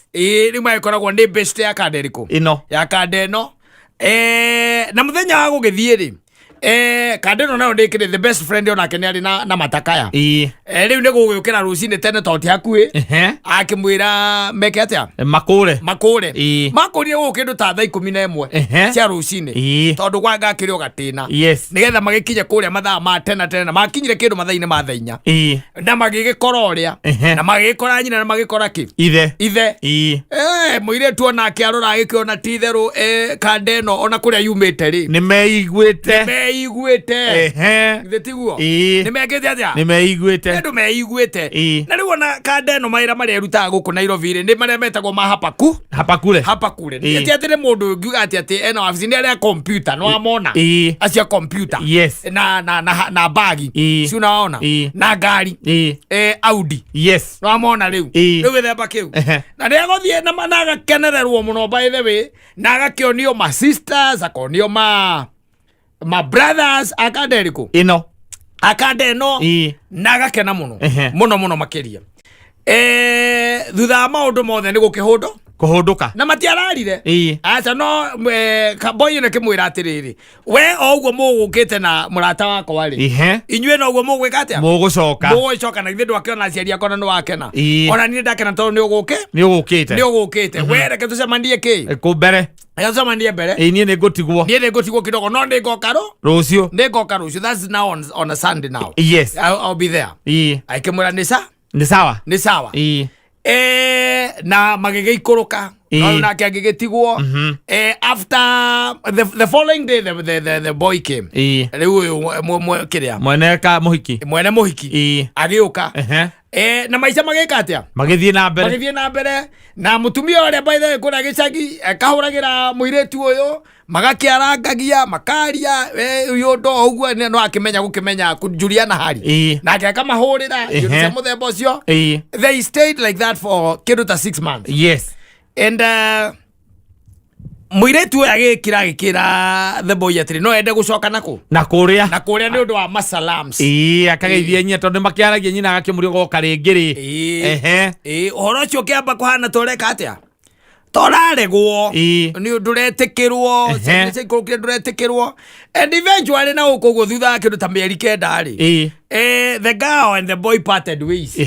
Ni maikoragwo ni best ya kaderiko ya kadeno na muthenya wa gugithie ri kadeno nayo ndikire the best friend ona kenari na matakaya riu ni gugukira rucini tene toti hakui akimwira meke atia makure gukindu ta thaa 11 cia rucini tondu gwanga kirio gatina nigetha magikinye kuria mathaa ma tena na makinyire kindu mathaa-ini ma thainya na magigikora uria na magikora nyina na magikora ki ithe muiretu ona akiarora agikiona titheru kadeno ona kuria yumite ri ni meiguite tiguo nimekete atia nimeiguite na riu ona kadeno maira maria rutaga guku Nairobi ri ni maria metagwo hapakure ati ati mundu ngiuga ati ena wabici ni aria computer no amona acia computer na bagi si unaona na gari Audi no amona riu themba kiu na ni agothie na agakenererwo muno by the way na agakionio ma sisters akonio ma brothers akaderiko akadeno na agakena muno makiria thutha maundu mothe ni kuhunduka na matiararire aca no kaboy ne kimwira atiriri we oguo mugukite na murata wakwa ri inywe no oguo mugwika atia mugucoka na ithindu akiona aciari akona no wakena ona ni ndakena tondu ni ugukite we reke tucemanie ki kumbere tucemanie mbere nie ni ngutigwo kidogo no ndi ngokaro rucio that's now on a Sunday now. Yes. I'll be there. Aikimwira ni sawa ni sawa na magigikuruka na kiagigetigwo after the following day the boy came riu kiria mwene muhiki agiuka na maica magika atia magithie na mbere na mutumia ore by the way kuna gicagi kahuragira muiretu uyu magakiarangagia makaria uyu ndo uguo no akimenya Juliana hari na ake kamahurira yose muthemba ucio they stayed like that for kiruta 6 months. Yes. And muiretu agikira the boy atiri no ende gucoka na kuria ni undu wa masalams akageithia nyina tondu makiaragia nyina agakimurio goka ringiri horo cio kiamba kuhana toreka atia toraregwo ni undu retikirwo cikurukire nduretikirwo and eventually na ukugo thutha kindu ta mieri kenda ri the girl and the boy parted ways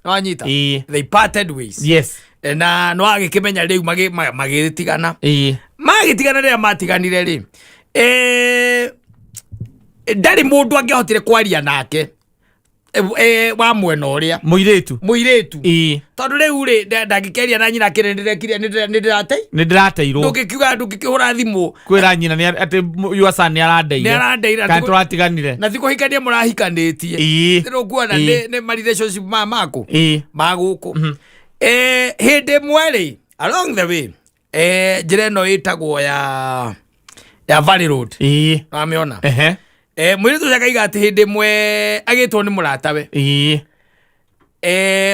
no anyita they parted ways. Yes. Na no agikimenya riu magitigana ria matiganire ri ndari mundu angihotire kwaria nake wa mwena uria muiretu tondu riu ri ndangikeria na nyina kirendirekiria nindirateirwo ndukikihura thimu kwira nyina ati yuasani arandeira kan turatiganire na thiko hikania murahikanitie riu kuona ni relationship maguku hindi mweri along the way njira ino itagwo ya Valley Road wamiona mwiritu akaiga ati hindi mwe agitwo ni muratawe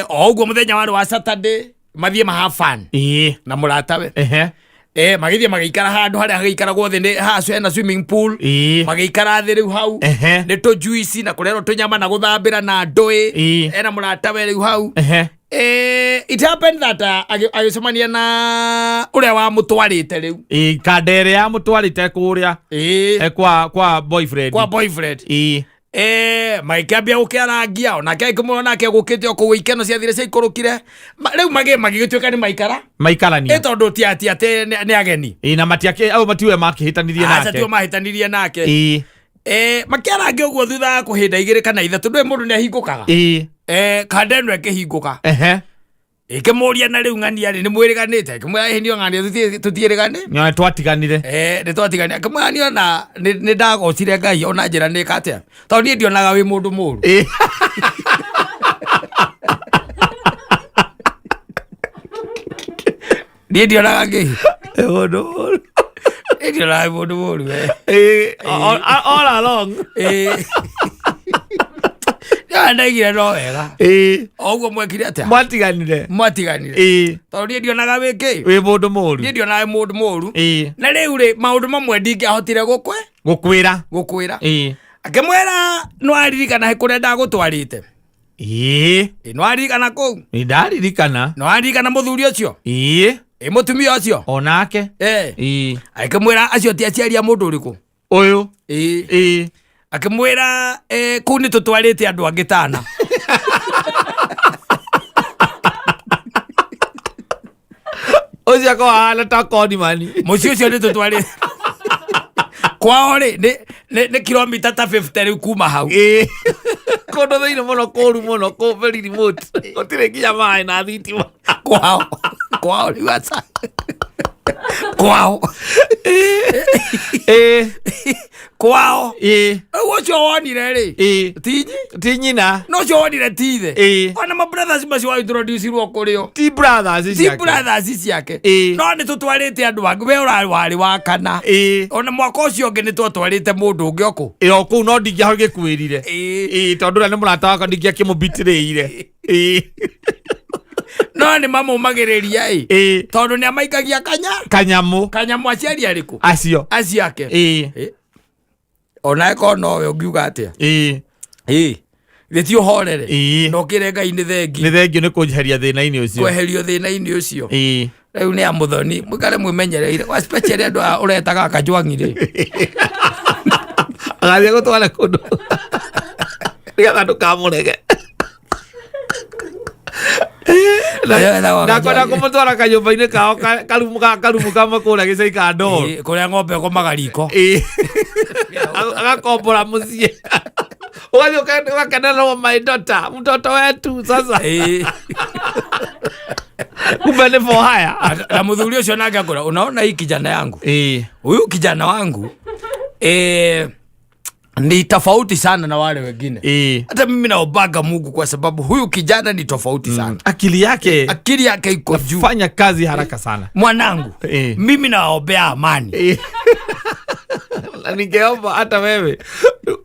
oguo muthenya wa Saturday mathie mahafan na muratawe magithie magaikara handu haria hagaikaragwo thi hacu hena swimming pool magaikara thi riu hau ni to juice na kurero tunyama na guthambira na ndui ena muratawe riu hau it happened that agisomania na uria wa mutwarite riu kadere ya mutwarite kuria kwa boyfriend maikambia gukiarangia ona kaikumona nake gukite ku ikeno cia thire cia ikurukire riu magigituika ni maikarania tondu ti ate ni ageni na matiake au matiwe makihitanirie nake acha tu mahitanirie nake makiarangia uguo thutha kuhinda igiri kana ithatu ndwe mundu ni ahingukaga kadeno ekihinguka ikimuria na riu ng'ania ri ni mwiriganite kimwe hindio ng'ania tutierigane nya twatiganire ni twatiganire akimwanio na ni ndagocire Ngai ona njira ni katia tondu ndionaga wi mundu muru ndionaga Ngai mundu muru all along ndaigire no wega oguo mwekire atia mwatiganire tondu ndionaga wi mundu muru ndionaga mundu muru na riu ri maundu mamwe ndingihotire gukwira akimwera no aririkana he kuria ndagutwarite no aririkana ku ndaririkana no aririkana muthuri ucio mutumia ucio onake akimwera acio ti aciari a mundu uriku uyu akimwira ku ni tutwarite andu angitana ocia ko ala ta kodi mani mucio cio ni tutwarite kwao ri ni kilomita ta 50 riu kuma hau kondo thini muno kuru muno ko very remote otire kinya mai na thitima kwao riu aca kwao kwao ucio wonire ri ti nyina no cio wonire tithe ona ma brothers macio wa introduce ro kurio ti brothers ciake no ni tutwarite andu wangu we wari wa kana ona mwaka ucio ungi ni tutwarite mundu ungi oku ku no ndingiahage kwirire tondu ni murata wakwa ndingiakimubitiriire no ni mamumagiriria tondu ni amaikagia kanyamu aciari ariku aciake ona eko no we ungiuga atia githio horere no kire Ngai ni thengio ni kunjeheria thina-ini ucio kweherio thina-ini ucio riu ni amuthoni mwikare mwimenyereire wa special andu uretaga kajwangi ri agathie gutwara kundu nigetha ndukamurege na kwenda kumutwara kanyumba-ini kao karumu kama kuria gicai ka ndoro kuria ng'ombe ikomaga riko agakombora mucie ugathie ugakenererwo my daughter mtoto wetu sasa Kumbe for haya. Na muthuri ucio nanga kura unaona hii kijana yangu. Huyu kijana wangu ni tofauti sana na wale wengine. Hata mimi naombaga Mungu kwa sababu huyu kijana ni tofauti sana. Akili yake iko juu. Fanya kazi haraka sana. Mwanangu, mimi naombea amani. Ningeomba hata wewe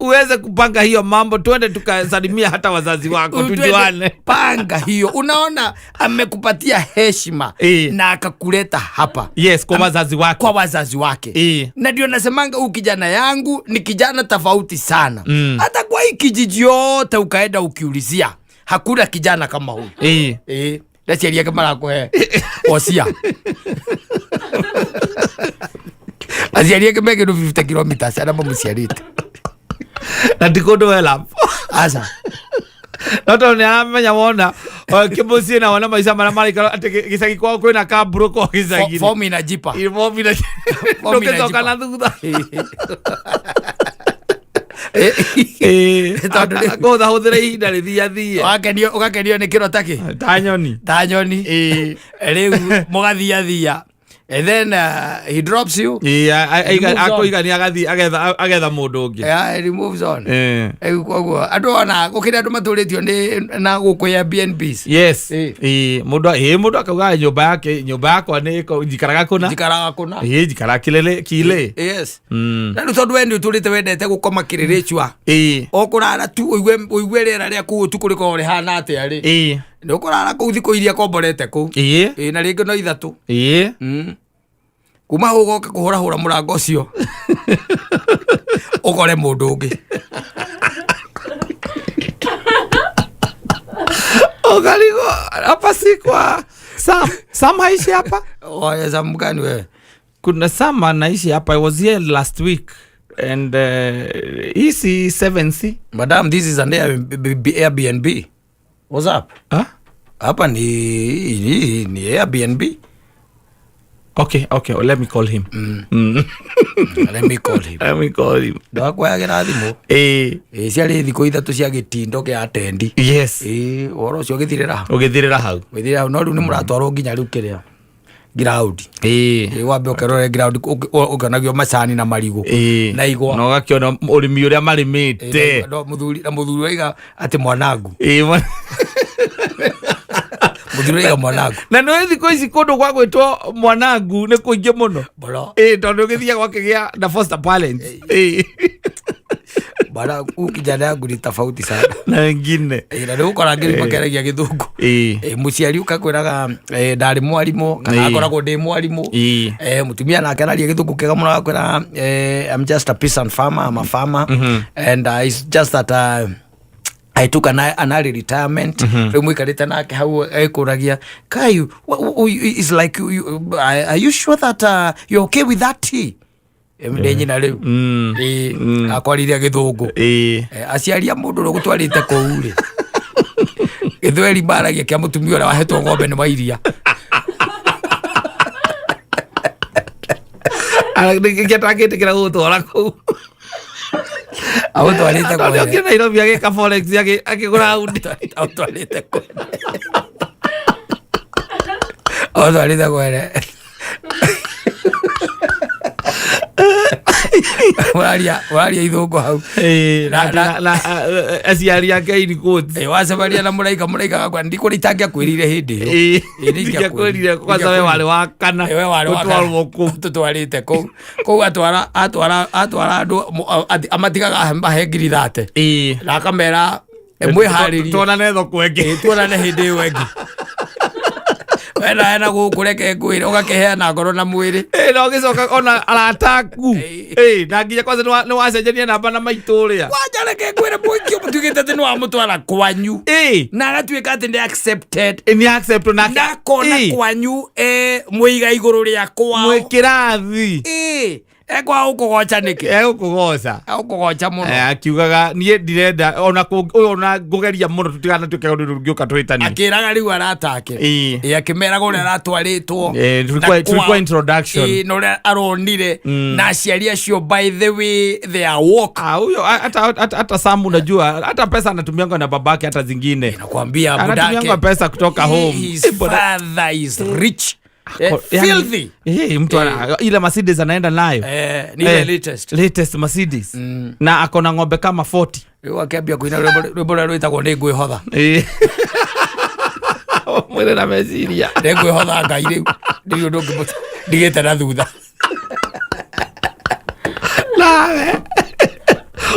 uweze kupanga hiyo mambo, twende tukasalimia hata wazazi wako tujuane. Panga hiyo. Unaona amekupatia heshima na akakuleta hapa. Yes, kwa wazazi wake. Kwa wazazi wake. Na ndio nasemanga huyu kijana yangu ni kijana tofauti sana. Hata kwa hii kijiji yote ukaenda ukiulizia, hakuna kijana kama huyu. Ndaciaria kama lako osia. Aziaria kama kilo 50 kilometers ana bamuciarite. Na tikondo wela. Asa. Nato ni amenya wona kimucie na wana maisha mara ati gicagi kwao kwina kamburu kwa gicagi. Form inajipa. Form inajipa. Ndokezoka na thutha. Gotha huthira ihinda rithia ugakenio ni kiro taki tanyoni riu mugathia and then he drops you akoigani agetha mundu ungi he moves on koguo andu ona gukira andu maturitio ni na guku ya BNBs. Yes mundu akauga nyumba yakwa ni jikaraga kuna jikaraga kile. Yes na tondu wendi uturite wendete gukoma kiriricwa okurara tu uigwe rera ria ku tu kuriko ri hana ate ari ndukurara ku thiko iria komborete ku na ringi no ithatu kuma ugoka kuhura murango ucio ukore mundu ungi ogaligo hapa sikwa Sam haishi hapa. Oya Sam gani wewe? Kuna Sam anaishi hapa. I was here last week and easy 7C. Madam, this is an Airbnb. What's up? Hapa ni Airbnb. Okay, let me call him. Let me call him. Ndakwa ya girathimo. Ciari thiko ithatu cia gitindo kia atendi. Yes. Oro cio githirira hau. Ugithirira hau no riu ni muratwarwo nginya riu kiria ground. Wambe ukerore ground ukanagio macani na marigo na igwa. No gakiona urimi uria marimite. No muthuri waiga ati mwanangu. Muthuri mwanangu. Na no thiko ici kundu gwa gwitwo mwanangu ni kuingi muno. Tondu githia gwake gia na foster parents. Bara ukijana yangu ni tofauti sana na wengine. Na ndio ukora ngiri makeragia githungu. Muciari ukakwiraga ndari mwarimu kana akoragwo ndi mwarimu. Mutumia na akararia githungu kega muno akwira I'm just a peasant farmer, I'm a farmer. And it's just that I took an early retirement. Mwikarite nake hau ekuragia Kayu, it's like are you sure that you're okay with that tea? Mdenyi na riu akwariria githungu aciaria mundu ro gutwarite kouri githweri baragia kia mutumia ora wahetwo ngombe ni mairia Ngiatangite kira gutwara ku twarite kwa ndio Nairobi agika forex akigura aundi twarite kwa twarite kwa Waria ithungu hau na aciari ake ini quotes wacebaria na muraika gakwa ndikuritangia kwirire hindi iyo kwirire kwa sawe wale wa kana we wale wa tutwarite ku atwara andu amatigaga mahengiri thate na kamera mwiharirie tuonane thoko wengi tuonane hindi wengi wena gukureke ngwire ugakeheana ngoro na mwiri no gicoka ona arataku na nginya kwanza ni wacenjania namba na maituria wajareke ngwire mwiki mutugite ati ni wa mutwara kwanyu na agatuika ati ndi accepted ni accept na kona kwanyu mwiga iguru ria kwa mwikirathi ekwa ukugocha niki ukugocha muno akiugaga nie ndirenda ona ngugeria muno tutigana tuke undu ngioka twitani akiraga riu aratake akimera meraga uria aratwaritwo tulikuwa introduction no aronire na aciari acio by the way they are walk huyo hata Samu unajua hata pesa anatumianga na babake hata zingine nakwambia budake anatumianga pesa kutoka home his father is rich filthy mtu ile Mercedes anaenda nayo ni ile latest Mercedes na akona ng'ombe kama 40 wakiambia kuina rwimbo rwitagwo ni ngwihotha mwere na meciria ni ngwihotha ngai riu ndio ndigite na thutha lawe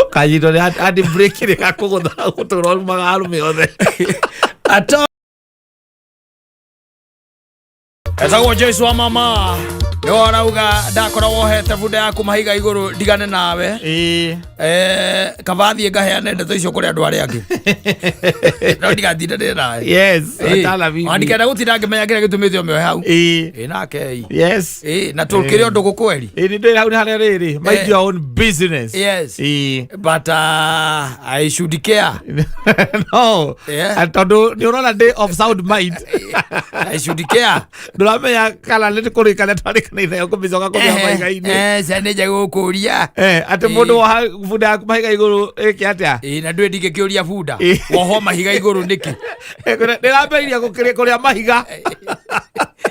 kajito ni hadi break ni kakugutha gutoro magarume othe ato etagwo Joyce wa mama no arauga ndakora wohete bunda yaku mahiga iguru ndigane nawe kabathie ngaheane ndeto icio kuri andu aria angi no ndigathindane nawe yes atala bibi andikenda gutinda ngimenya kire gitumite omwe hau nake yes na tulkire undu gukweri ni ndoi hau ni haria riri mind your own business yes but I should care no atondo ni urona day of sound mind I should care nduramenya kala ni kurikana twari kana ithe kubicoka kubia maiga-ini sane jago kuria ate mundu wa bunda yaku mahiga iguru atia na ndwe ndike kiuria bunda woho mahiga iguru niki ndiramberia gukire kuria mahiga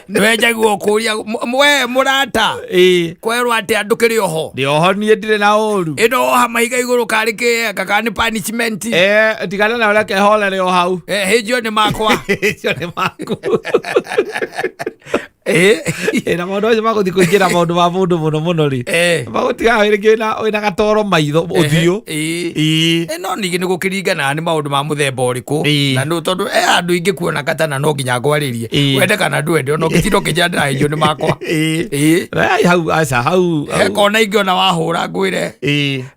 ndwe jago kuria we murata kwerwo ate andukire oho ndi oho nie ndire na uru ino oha mahiga iguru karike kakani punishment tigana na ureke holere o hau hijio ni makwa hijio ni maku na maundu acio maguthi kuingira maundu ma mundu muno ri magutiga wina gatoro maitho uthio no ningi ni gukiringana ni maundu ma muthemba uriku na no tondu andu ingi kuona katana no nginya ngwaririe wende kana ndwende no gitiro kijandira hijio ni makwa hau aca hau kona ingi ona wahura ngwire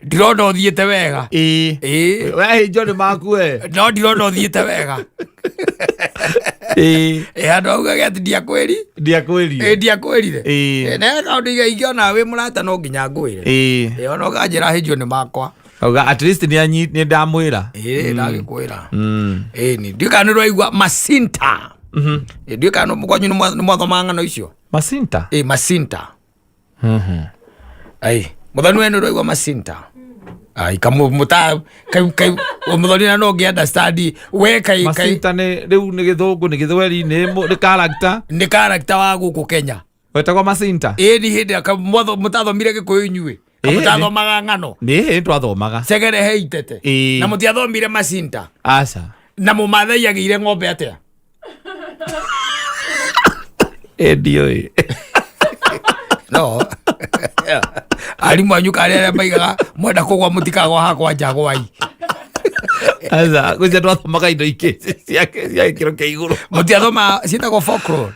ndirona uthiite wega we hijio ni maku no ndirona uthiite wega andu auga ati ndiakwirire na kaundu ingiona wi murata no nginya ngwire ona ukanjira hijio ni makwa auga at least ni ndamwira ndagikwira ni ndikana rwaigua Masinta ndikana mukwanyu ni mwathoma ng'ano icio Masinta Masinta muthoni wenu rwaigua Masinta kamuta kai muthoni na no ngi understand we kai Masinta ne riu ni githungu ni githweri ni character wa guku Kenya wetagwo Masinta ni hindi mutathomire gikuyu inyue mutathomaga ng'ano ni twathomaga segere heitete na mutiathomire Masinta aca na mumathai agire ng'ombe atia ndioi no arimu anyu karia maigaga mwenda kugwa mutikagwa hakwa njagwai aza kuja twathomaga indo ingĩ cia gĩkĩro kĩa igũrũ mutiathoma ciĩtagwo folklore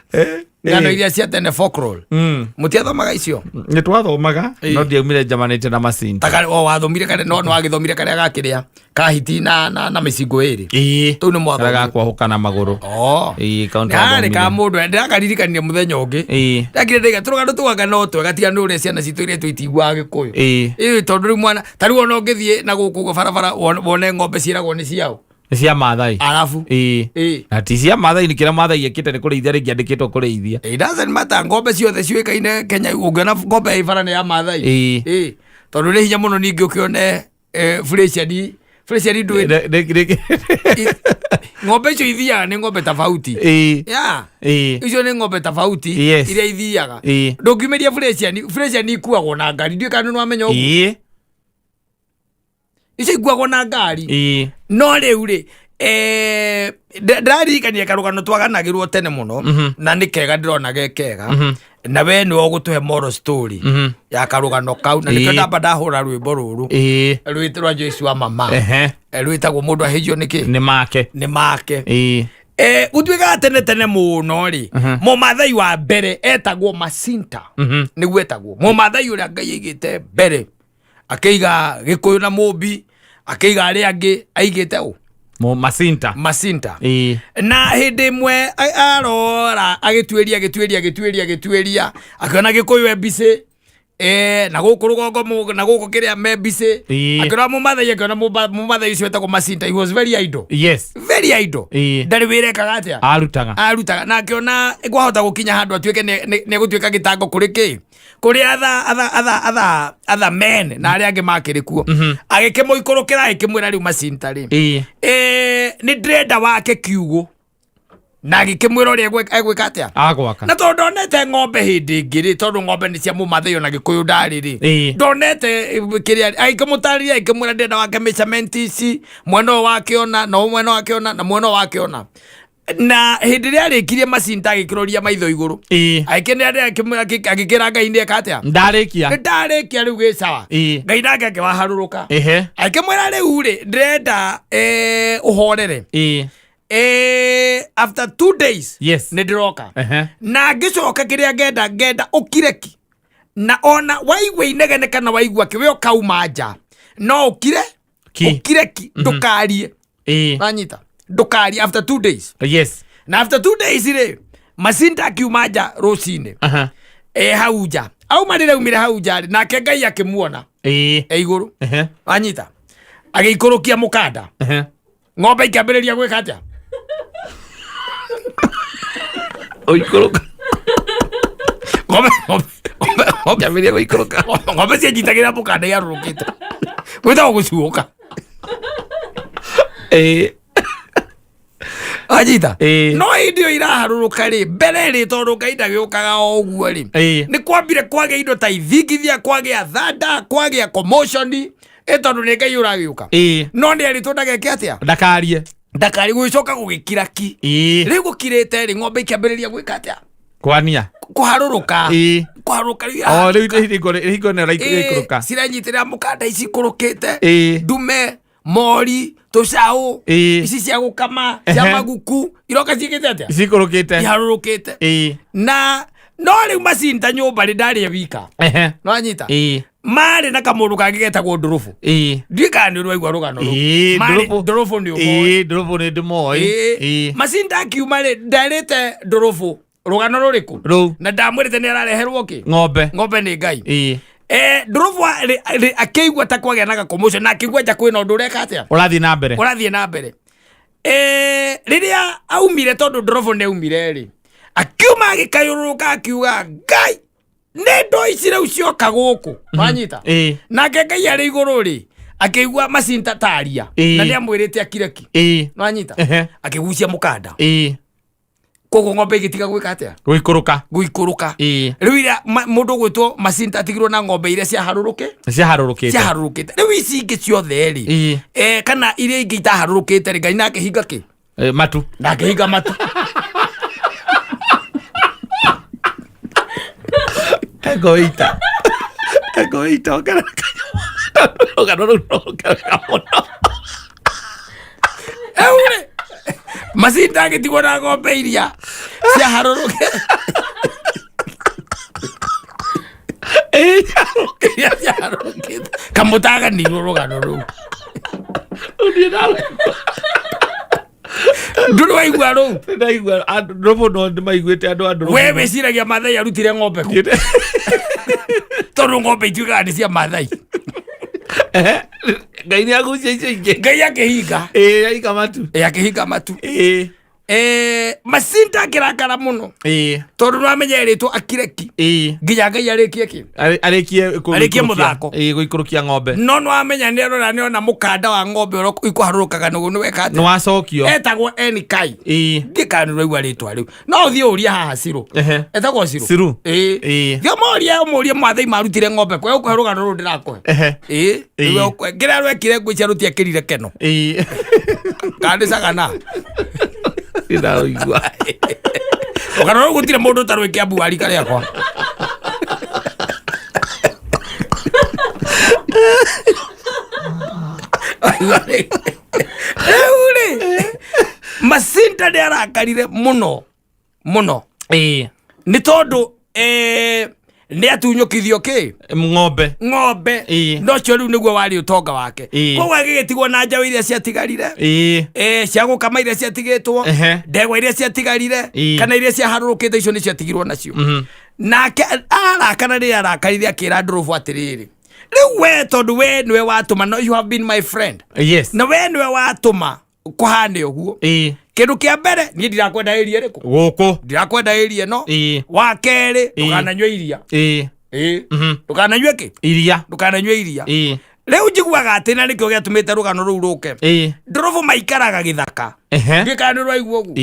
ng'ano iria cia tene folklore mutiathomaga icio nĩ twathomaga no ndiaumire njamanĩte na Masinta wathomire kare no wagĩthomire karĩa gakĩrĩa kahiti na mĩcingo ĩrĩ tou nĩ mwathomire gakwahũka na magũrũ ndarĩ ka mũndũ ndĩrakaririkania mũthenya ũngĩ ndakire ndaiga tũrũgano tũganga no twega tiga nĩ ũrĩa ciana citũ iria tũitiguaga Gĩkũyũ tondũ rĩu mwana ta rĩu ona ũngĩthiĩ na gũkũ barabara wone ng'ombe ciĩragwo nĩ ciao cia Maathai alafu na ti cia Maathai ni kira Maathai ekite ni kurĩithia rĩngĩ andĩkĩtwo kurĩithia it doesn't matter ng'ombe ciothe ciũĩkaine Kenya ũngĩona ng'ombe ya ibara nĩ ya Maathai tondũ nĩ hinya mũno ningĩ ũkĩone Fresiani ndwĩ ng'ombe icio ithiaga nĩ ng'ombe tofauti icio nĩ ng'ombe tofauti iria ithiaga ndũngiumeria Fresiani ikuagwo na ngari ndiũĩ kana nĩ wamenya ũguo icio ikuagwo na ngari no rĩu rĩ ndaririkania karũgano twaganagĩrwo tene mũno na nĩ kega ndĩrona gekega na we nĩ ũgũtũhe moral story ya karũgano kau na nĩkĩo ndamba ndahũra rwĩmbo rũrũ rwĩtĩrwa Joyce wa mama rwĩtagwo mũndũ ahĩnjio nĩkĩ nĩ make gũtuĩkaga tene mũno rĩ mũmathai wa mbere etagwo Masinta nĩguo etagwo mũmathai ũrĩa Ngai aigĩte mbere akeiga Gĩkũyũ na Mũmbi akeiga arĩa angĩ aigĩte Masinta na hĩndĩ ĩmwe arora agĩtuĩria akĩona Gĩkũyũ mbicĩ na guku rugongo na guku kiria membise akira mumathai akira mumathai ucio etagwo Masinta, he was very idle. Yes, very idle. Ndari wire kagatia arutaga na akiona igwahota gukinya handu atuike ne gutuika gitango kuriki kuri other men na ari ange makirikuo agikemo ikorokera ikimwira riu Masinta ri ni dreda wake kiugo na gikimwira uri egwika atia agwaka na to ndonete ng'ombe hindi ngiri tondu ng'ombe ni cia mumathai na gikuyu ndari ri ndonete kiria aikimutaria ikimwira dreda wake measurement ici mweno wake ona no mweno wake ona na mweno wake ona na hindi ria rikirie Masinta agikiroria maitho iguru aikene ria agikira Ngai ndi akatia ndarikia riu gi sawa Ngai nake akiwaharuruka aikimwira riu ri ndrenda uhorere after 2 days ni ndiroka na ngicoka kiria ngenda ukireki na ona waigwa inegene kana waigwa kiwe kauma nja no ukireki ndukarie anyita ndukari after 2 days. Yes. Na after 2 days ire Masinta akiuma nja rocine hauja au marire umire hauja na ke Ngai akimuona iguru anyita agiikorokia mukanda ng'ombe ikiambiriria gwika atia oikoroka ng'ombe ameria guikoroka ng'ombe cianjitagira mukanda yarurukite gwita gucuoka ajita no idio iraharuruka ri mbere ri tondu Ngai ndagiukaga oguo ri ni kwambire kwage indo ta ithigithia kwage thanda kwage commotion tondu ni Ngai uragiuka no ni eri tondageke atia ndakari gwicoka gugikira ki riu gukirite ri ng'ombe ikiambiriria gwika atia kwania kuharuruka riu ne raikuruka ciranyitira mukanda ici kurukite ndume mori tucau ici cia gukama cia maguku iroka ciikite atia cikurukite iharurukite na no riu Masinta nyumba ri ndari wika no anyita mari na kamundu kangigetagwo Ndurufu ndikani rwaigwa rugano Ndurufu ni umo Ndurufu ni ndimoi Masinta akiuma ri ndarite Ndurufu rugano ruriku na ndamwirite ni arareherwo ki ng'ombe ni Ngai Ndurufu akigwa ta kwagea na commotion na akigwa nja kwina undu ureka atia urathie na mbere riria aumire tondu Ndurufu ne aumire ri akiuma agikayururuka akiuga Ngai ne ndo icire ucioka guku wanyita nake Ngai ari iguru ri akigwa Masinta taria na ni amwirite akireki no anyita akigucia mukanda kogo ng'ombe igitiga gwika atia guikuruka riu ira mundu gwitwo Masinta atigirwo na ng'ombe iria ciaharurukite riu ici ingi ciothe ri kana iria ingi itaharurukite ri Ngai nake hinga ki matu nake hinga matu egoita eure Masinta agitigwo na ng'ombe iria ciaharurukite kamutaga ni rugano ru nduru waigua ru Ndurufu no ndimaiguite andu wewe ciragia Mathai arutire ng'ombe ku tondu ng'ombe ituikaga ni cia Mathai Ngai ni agucia icio ingi Ngai akihinga akihinga matu Masinta akirakara muno tondu no amenyeretwo akireki nginya Ngai arikie ki arikie muthako guikurukia ng'ombe no amenya ni arora ni ona mukanda wa ng'ombe ikuharurukaga nugu ni weka no acokio etagwo Enikai ndikani rwaigwa ritwa riu no uthie uria haha Ciru etagwo Ciru thio moria Mathai marutire ng'ombe kwa ukuharuruka ru ndirakohe ngira rwekire ngwicia rutia kirire keno kandi sagana ndaigua ukana gutire mundu tarwe kiambu ari kare akwa Masinta de arakarire muno ni tondu ni atunyukithio ki ng'ombe no cio riu niguo wari utonga wake koguo agigitigwo na njaũ iria ciatigarire cia gukama iria ciatigitwo ndegwa iria ciatigarire kana iria ciaharurukite icio ni ciatigirwo nacio nake arakana ri arakarithia akira Ndorobo atiriri riu we tondu we niwe watuma no you have been my friend yes na we niwe watuma kuhane uguo kindu kia mbere ni ndirakwenda iria riku guku ndirakwenda iria no wa keri ndukananywa iria ndukananywe ki iria ndukananywe iria riu njiguaga ati na nikio giatumite rugano ruu ruke Ndorobo maikaraga githaka ngikana rwaigua uguo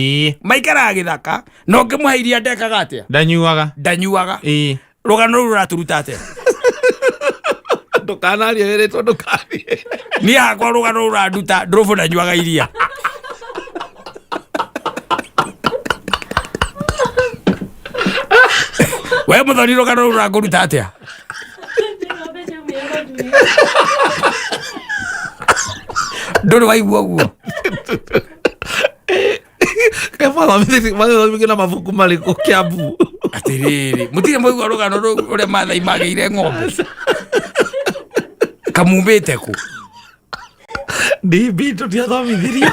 maikaraga githaka no ngimuha iria ndekaga atia ndanyuaga rugano ruu raturuta atia ndukanaria were tondu kari ni hakwa rugano ruu randuta Ndorobo ndanyuaga iria we muthoni rugano ruu ranguruta atia ndoro waigua uguo na mabuku mariku Kiambu atiriri mutire moigua rugano ruu uria Maathai magiire ng'ombe kamumbite ku ndibi tutiathomithirio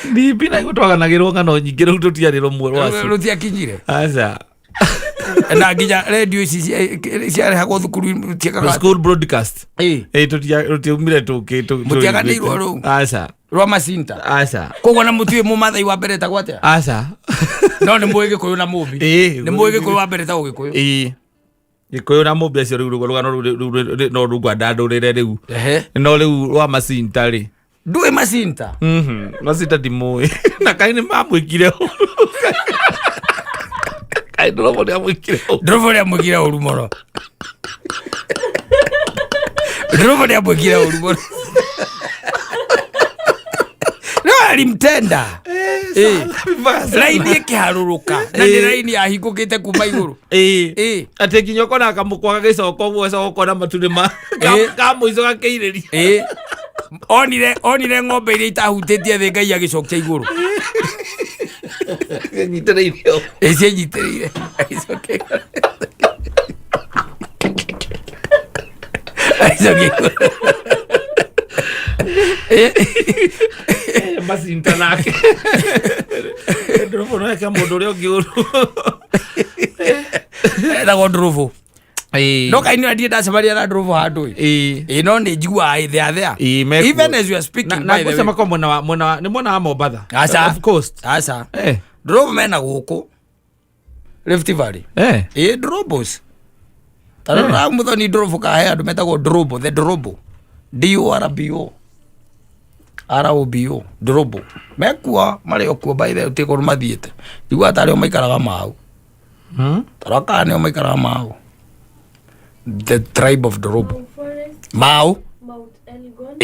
ndibi na gutwaganagirwo ngano nyingi riu tutiarirwo mwe rwacio rutiakinyire aca na nginya radio ici ciarehagwo thukuru tiakaga school broadcast tutiumire mutiaganirwo riu aca rwa Masinta aca koguo na mutie Mumathai wa mbere tagwo atia aca no ni muigi kuyu na mumbi ni muigi kuyu wa mbere tagwo Gikuyu Gikuyu na mumbi acio riu rugano no rugwanda ndurire riu no riu rwa Masinta ri ndui Masinta Masinta ndimui na kaini mamwikire Ndorobo niamwikire uru moro Ndorobo niamwikire uru moro no alimtenda laini ikiharuruka na ni laini ahingukite kuma iguru ati kinyoko na kamukwa gicoko guo kona matune ma kamuico gakiiriri onire ng'ombe iria itahutĩtie thĩ Ngai agĩcokia igũrũ nyitĩrĩirio ĩcio nyitĩrĩire Masinta nake Ndorobo no eke mũndũ ũrĩa ũngĩ ũru etagwo Ndorobo no kaini ndie ndacemaria na Ndorobo handu no ni njiguaga thea even as you are speaking by the way na kwa mwana ni mwana wa Mombasa of course aca Ndorobo mena guku Rift Valley Ndorobos tarara muthoni Ndorobo kahe andu metagwo Ndorobo the Ndorobo DORBO ROBO Ndorobo mekua mari okuo by the utiko mathiete njigua tario maikaraga mau taraka ne maikaraga mau the tribe of Ndorobo Mount Elgon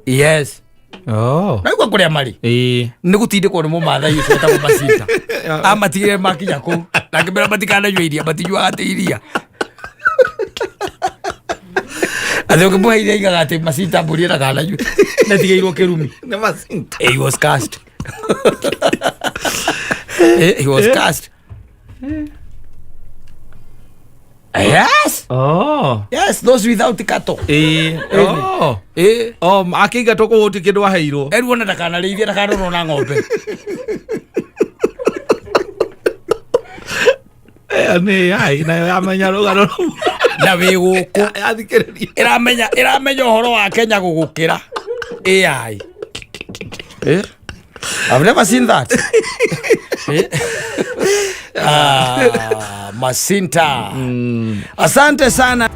yes na kwa kuria mari ni gutindikwo ni Mumathai ucio ta Masinta amatigire makinya ku na kibera matikana nywa iria batijua ate iria atho kumuha iria igaga ate Masinta mburi na kana nyu na tigeirwo kirumi na Masinta he was cast he was cast yes yes those without cattle akinga toko wuti kindu aheirwo eruona ndakana riithia ndakana rona ng'ombe ni ai na yamenya rugano na wi guku athikiriria iramenya uhoro wa Kenya gugukira AI I've never seen that Masinta asante sana.